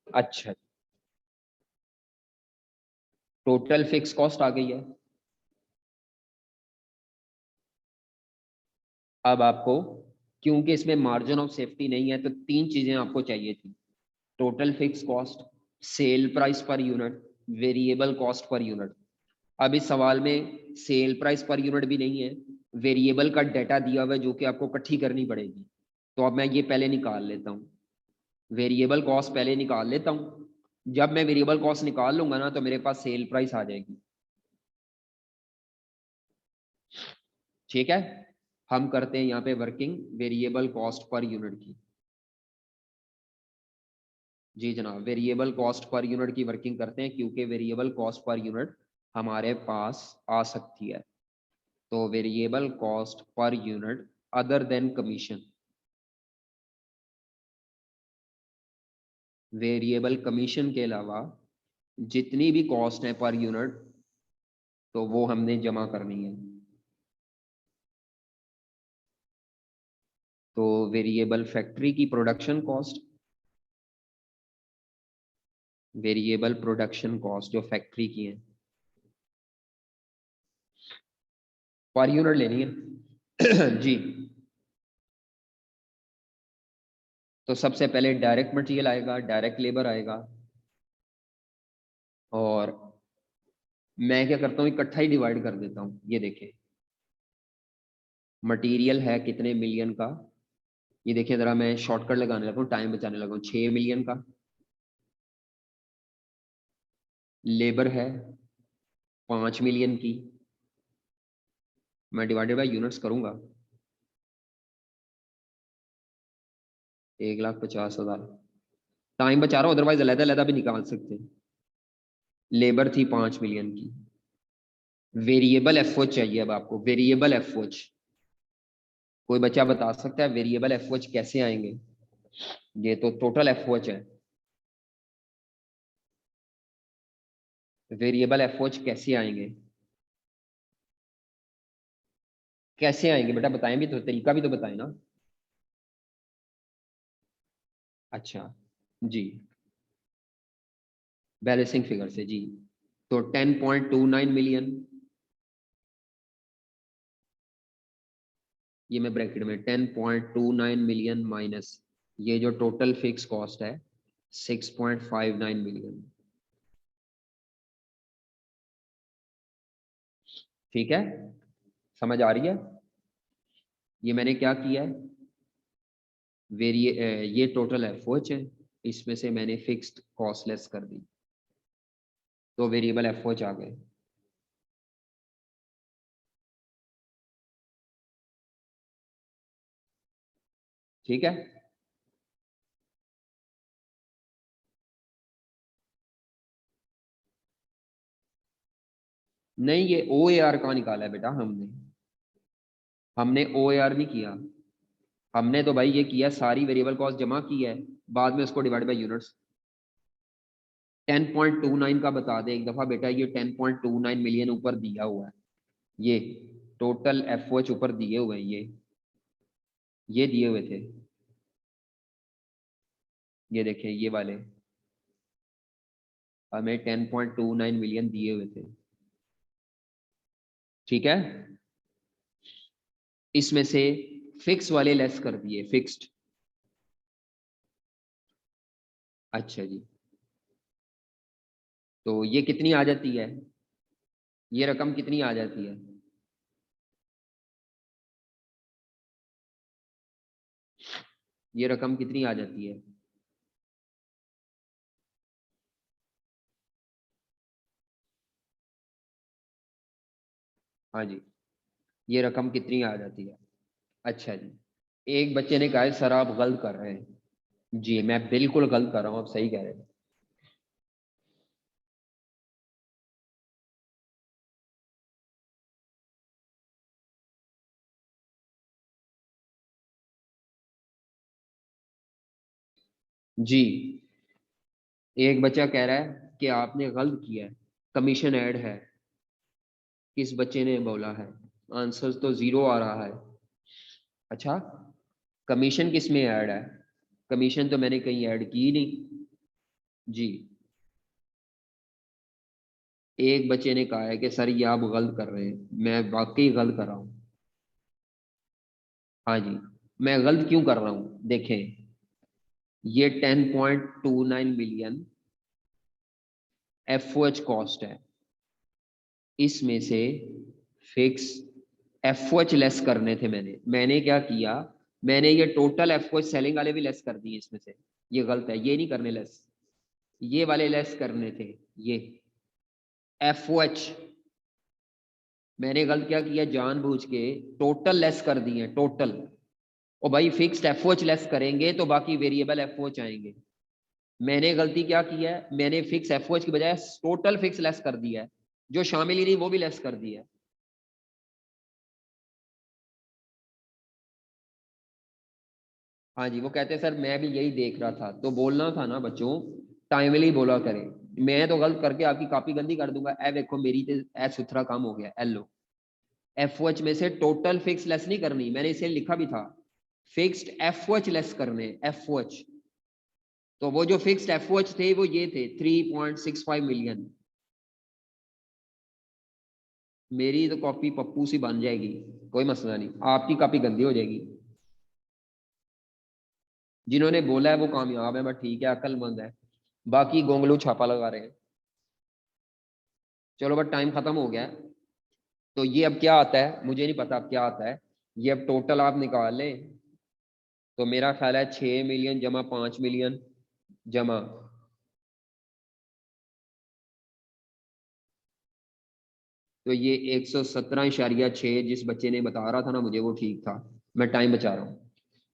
अच्छा, टोटल फिक्स कॉस्ट आ गई है। अब आपको, क्योंकि इसमें मार्जिन ऑफ सेफ्टी नहीं है, तो तीन चीजें आपको चाहिए थी: total fix cost, sale price per unit, variable cost per unit. अब इस सवाल में सेल प्राइस पर यूनिट भी नहीं है, वेरिएबल का डाटा दिया हुआ है जो कि आपको इकट्ठी करनी पड़ेगी। तो अब मैं ये पहले निकाल लेता हूँ, वेरिएबल कॉस्ट पहले निकाल लेता हूँ। जब मैं वेरिएबल कॉस्ट निकाल लूंगा ना, तो मेरे पास सेल प्राइस आ जाएगी। ठीक है, हम करते हैं यहाँ पे working variable cost per unit की। जी जनाब, वेरिएबल कॉस्ट पर यूनिट की वर्किंग करते हैं, क्योंकि वेरिएबल कॉस्ट पर यूनिट हमारे पास आ सकती है। तो variable cost per unit other than commission, variable commission के अलावा जितनी भी कॉस्ट है पर यूनिट, तो वो हमने जमा करनी है। तो वेरिएबल फैक्ट्री की production cost, variable production cost जो फैक्ट्री की है पर यूनिट लेनी है जी। तो सबसे पहले डायरेक्ट मटेरियल आएगा, डायरेक्ट लेबर आएगा, और मैं क्या करता हूँ, इकट्ठा ही डिवाइड कर देता हूँ। ये देखिए, मटेरियल है कितने मिलियन का, ये देखिए जरा, मैं शॉर्टकट लगाने लगा हूँ, टाइम बचाने लगा हूँ, 6 मिलियन का। लेबर है 5 मिलियन की, मैं डिवाइडेड बाय यूनिट्स करूंगा, 1,50,000। टाइम बचा रहा हूँ, अदरवाइज अलग अलग भी निकाल सकते हैं। लेबर थी 5 मिलियन की। वेरिएबल एफओच चाहिए अब आपको, वेरिएबल एफओच। कोई बच्चा बता सकता है वेरिएबल एफओच कैसे आएंगे? ये तो टोटल एफओच है, वेरिएबल एफओच कैसे आएंगे? कैसे आएंगे बेटा, बताएं भी तो, तरीका भी तो बताएं ना। अच्छा जी, बैलेंसिंग फिगर से जी। तो 10.29 मिलियन, ये मैं ब्रैकेट में 10.29 मिलियन माइनस ये जो टोटल फिक्स कॉस्ट है 6.59 मिलियन। ठीक है, समझ आ रही है? ये मैंने क्या किया है, ये टोटल एफओच है, इसमें से मैंने फिक्स्ड कॉस्ट लेस कर दी, तो वेरिएबल एफओच आ गए। ठीक है, नहीं ये ओ ए आर कहाँ निकाला है बेटा, हमने हमने ओ ए आर नहीं किया। हमने तो भाई ये किया, सारी वेरिएबल कॉस्ट जमा की है, बाद में उसको डिवाइड बाय यूनिट्स। 10.29 का बता दे एक दफा बेटा, ये 10.29 मिलियन ऊपर दिया हुआ है, ये टोटल एफओएच ऊपर दिए हुए हैं, ये दिए हुए थे, ये देखें ये वाले, हमें 10.29 मिलियन दिए हुए थे। ठीक है, इसमें से फिक्स वाले लेस कर दिए, फिक्स्ड। अच्छा जी, तो ये कितनी आ जाती है, ये रकम कितनी आ जाती है? ये रकम कितनी आ जाती है? हाँ जी, ये रकम कितनी आ जाती है? अच्छा जी, एक बच्चे ने कहा है सर आप गलत कर रहे हैं। जी मैं बिल्कुल गलत कर रहा हूँ, आप सही कह रहे हैं। जी, एक बच्चा कह रहा है कि आपने गलत किया है, कमीशन ऐड है। किस बच्चे ने बोला है? आंसर तो 0 आ रहा है। अच्छा, कमीशन किस में ऐड है? कमीशन तो मैंने कहीं ऐड की ही नहीं। जी, एक बच्चे ने कहा है कि सर ये आप गलत कर रहे हैं। मैं वाकई गलत कर रहा हूँ। हाँ जी, मैं गलत क्यों कर रहा हूँ देखें। ये 10.29 मिलियन एफ कॉस्ट है। इसमें से फिक्स एफ लेस करने थे। मैंने क्या किया, मैंने ये टोटल एफ सेलिंग वाले भी लेस कर दिए इसमें से। ये गलत है, ये नहीं करने लेस, ये वाले लेस करने थे। ये एफ मैंने गलत क्या किया, जानबूझ के टोटल लेस कर दिए, टोटल। और भाई फिक्स्ड एफ लेस करेंगे तो बाकी वेरिएबल एफ आएंगे। मैंने गलती क्या किया है, मैंने फिक्स एफ की बजाय टोटल फिक्स लेस कर दिया है। जो शामिल ही नहीं वो भी लेस कर दिया है। हाँ जी, वो कहते हैं सर मैं भी यही देख रहा था। तो बोलना था ना बच्चों, टाइमली बोला करें। मैं तो गलत करके आपकी कॉपी गंदी कर दूंगा। ए देखो मेरी तो ए सुथरा काम हो गया। एलो एफ में से टोटल फिक्स लेस नहीं करनी, मैंने इसे लिखा भी था। फिक्स्ड एफ लेस करने, एफ। तो वो जो फिक्स्ड एफ थे वो ये थे 3.65 मिलियन। मेरी तो कॉपी पप्पू सी बन जाएगी, कोई मसला नहीं। आपकी कॉपी गंदी हो जाएगी। जिन्होंने बोला है वो कामयाब है, बट ठीक है, अक्लमंद है। बाकी गोंगलू छापा लगा रहे हैं। चलो बट टाइम खत्म हो गया है। तो ये अब क्या आता है मुझे नहीं पता, अब क्या आता है। ये अब टोटल आप निकाल लें। तो मेरा ख्याल है 6 मिलियन जमा 5 मिलियन जमा, तो ये 117.6। जिस बच्चे ने बता रहा था ना मुझे, वो ठीक था। मैं टाइम बचा रहा हूँ।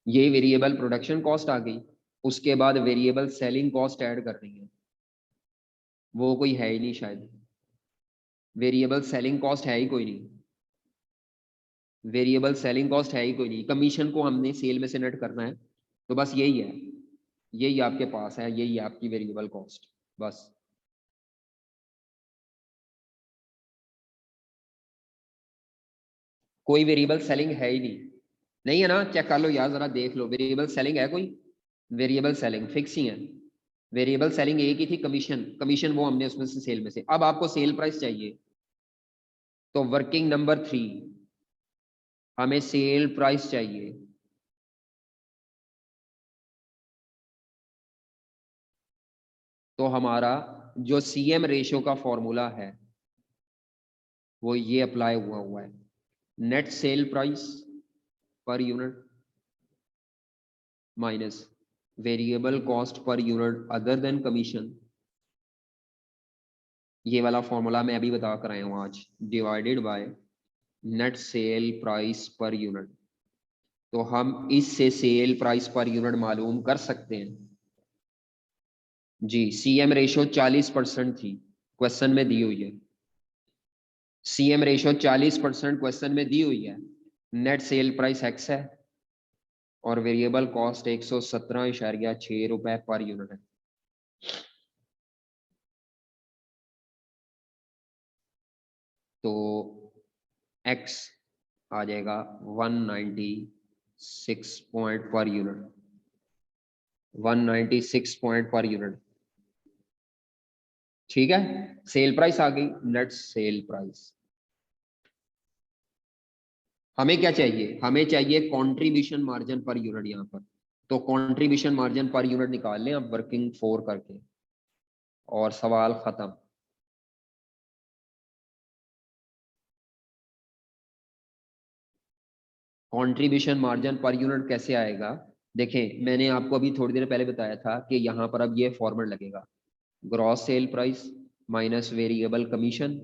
ये वेरिएबल प्रोडक्शन कॉस्ट आ गई। उसके बाद वेरिएबल सेलिंग कॉस्ट ऐड कर रही है। वो कोई है ही नहीं शायद। वेरिएबल सेलिंग कॉस्ट है ही कोई नहीं। वेरिएबल सेलिंग कॉस्ट है ही कोई नहीं। कमीशन को हमने सेल में से नेट करना है। तो बस यही है, यही आपके पास है, यही है आपकी वेरिएबल कॉस्ट। बस। कोई वेरिएबल सेलिंग है ही नहीं। नहीं है ना, चेक कर लो यार, जरा देख लो वेरिएबल सेलिंग है कोई। वेरिएबल सेलिंग फिक्स ही है। वेरिएबल सेलिंग एक ही थी, कमीशन। कमीशन वो हमने उसमें से सेल में से। अब आपको सेल प्राइस चाहिए, तो वर्किंग नंबर 3, हमें सेल प्राइस चाहिए। तो हमारा जो सीएम रेशियो का फॉर्मूला है वो ये अप्लाई हुआ हुआ है। Net sale price per unit minus variable cost per unit other than commission. ये वाला फॉर्मूला मैं अभी बता कर आया हूं आज। Divided by net sale price per unit. तो हम इससे सेल प्राइस पर यूनिट मालूम कर सकते हैं। जी, सीएम रेशो 40% थी, क्वेश्चन में दी हुई है। सीएम रेशो 40% क्वेश्चन में दी हुई है। नेट सेल प्राइस एक्स है और वेरिएबल कॉस्ट 117.6 रुपए पर यूनिट है। तो एक्स आ जाएगा 196 point per unit. 196 point per unit. ठीक है, सेल प्राइस आ गई, नेट सेल प्राइस। हमें क्या चाहिए, हमें चाहिए कंट्रीब्यूशन मार्जिन पर यूनिट यहाँ पर। तो कंट्रीब्यूशन मार्जिन पर यूनिट निकाल लें अब वर्किंग 4 करके, और सवाल खत्म। कंट्रीब्यूशन मार्जिन पर यूनिट कैसे आएगा? देखें, मैंने आपको अभी थोड़ी देर पहले बताया था कि यहाँ पर अब ये फॉर्मूला लगेगा। Gross sale price minus variable commission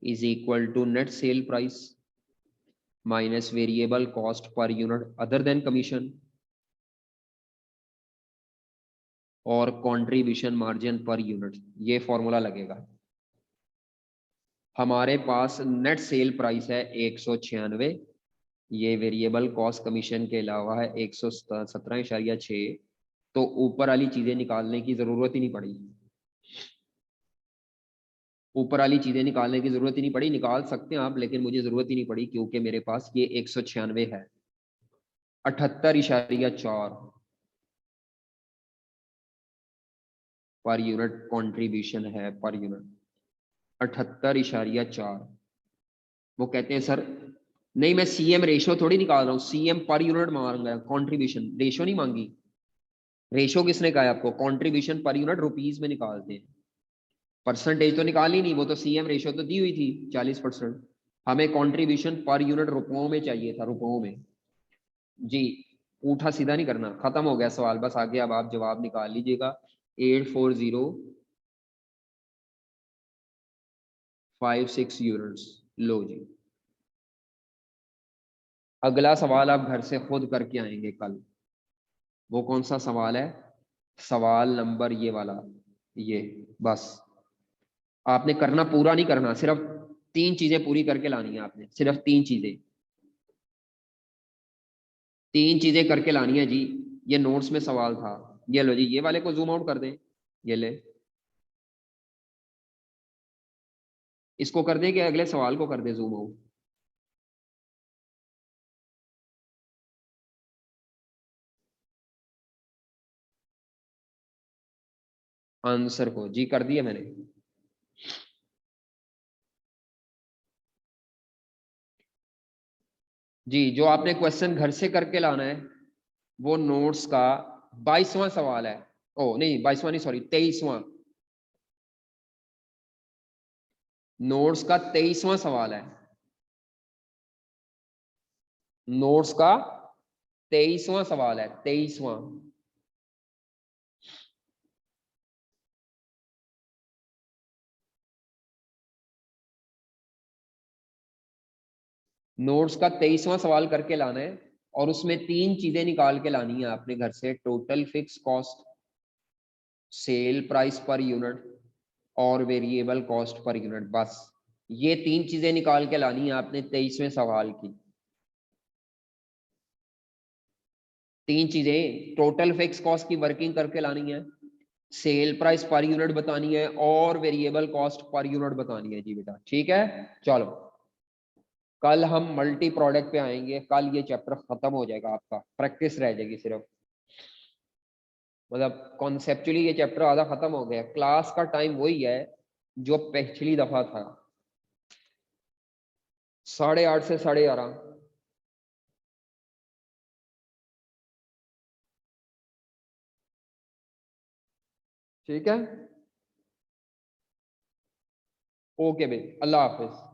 is equal to net sale price minus variable cost per unit other than commission और कंट्रीब्यूशन मार्जिन पर यूनिट। ये फॉर्मूला लगेगा। हमारे पास नेट सेल प्राइस है 196, ये वेरिएबल कॉस्ट कमीशन के अलावा है 117.6। तो ऊपर वाली चीजें निकालने की जरूरत ही नहीं पड़ी, ऊपर वाली चीजें निकालने की जरूरत ही नहीं पड़ी। निकाल सकते हैं आप, लेकिन मुझे जरूरत ही नहीं पड़ी क्योंकि मेरे पास ये 196 है। 78.4 पर यूनिट कंट्रीब्यूशन है, पर यूनिट 78.4। वो कहते हैं सर नहीं, मैं सीएम रेशो थोड़ी निकाल रहा हूँ, सीएम पर यूनिट मांग रहा है, कंट्रीब्यूशन रेशो नहीं मांगी। रेशो किसने कहा है आपको? कंट्रीब्यूशन पर यूनिट रुपीज में निकालते हैं, परसेंटेज तो निकाली नहीं, वो तो सीएम रेशो तो दी हुई थी 40%। हमें कंट्रीब्यूशन पर यूनिट रुपयों में चाहिए था, रुपयों में। जी, पूठा सीधा नहीं करना, खत्म हो गया सवाल, बस आगे अब आप जवाब निकाल लीजिएगा। 84056 यूनिट्स। लो जी, अगला सवाल आप घर से खुद करके आएंगे कल। वो कौन सा सवाल है? सवाल नंबर ये वाला, ये। बस आपने करना पूरा नहीं करना, सिर्फ 3 चीजें पूरी करके लानी है आपने, सिर्फ 3 चीजें, 3 चीजें करके लानी है जी। ये नोट्स में सवाल था। ये लो जी, ये वाले को जूम आउट कर दें, ये ले। इसको कर दें कि अगले सवाल को कर दें जूम आउट? आंसर को जी कर दिया मैंने। जी, जो आपने क्वेश्चन घर से करके लाना है वो नोट्स का 22वां सवाल है। ओ नहीं, 22वां नहीं, सॉरी 23वां। नोट्स का 23वां सवाल है, नोट्स का 23वां सवाल है, 23वां। नोट्स का 23वां सवाल करके लाना है और उसमें 3 चीजें निकाल के लानी है आपने घर से। Total fix cost, sale price पर यूनिट और वेरिएबल कॉस्ट पर यूनिट। बस ये 3 चीजें निकाल के लानी है आपने 23वें सवाल की। 3 चीजें, टोटल फिक्स कॉस्ट की वर्किंग करके लानी है, सेल प्राइस पर यूनिट बतानी है और वेरिएबल कॉस्ट पर यूनिट बतानी है जी बेटा। ठीक है, चलो कल हम मल्टी प्रोडक्ट पे आएंगे। कल ये चैप्टर खत्म हो जाएगा, आपका प्रैक्टिस रह जाएगी सिर्फ। मतलब कॉन्सेप्चुअली ये चैप्टर आधा खत्म हो गया। क्लास का टाइम वही है जो पिछली दफा था, 8:30 से 11:30। ठीक है, ओके भाई, अल्लाह हाफिज।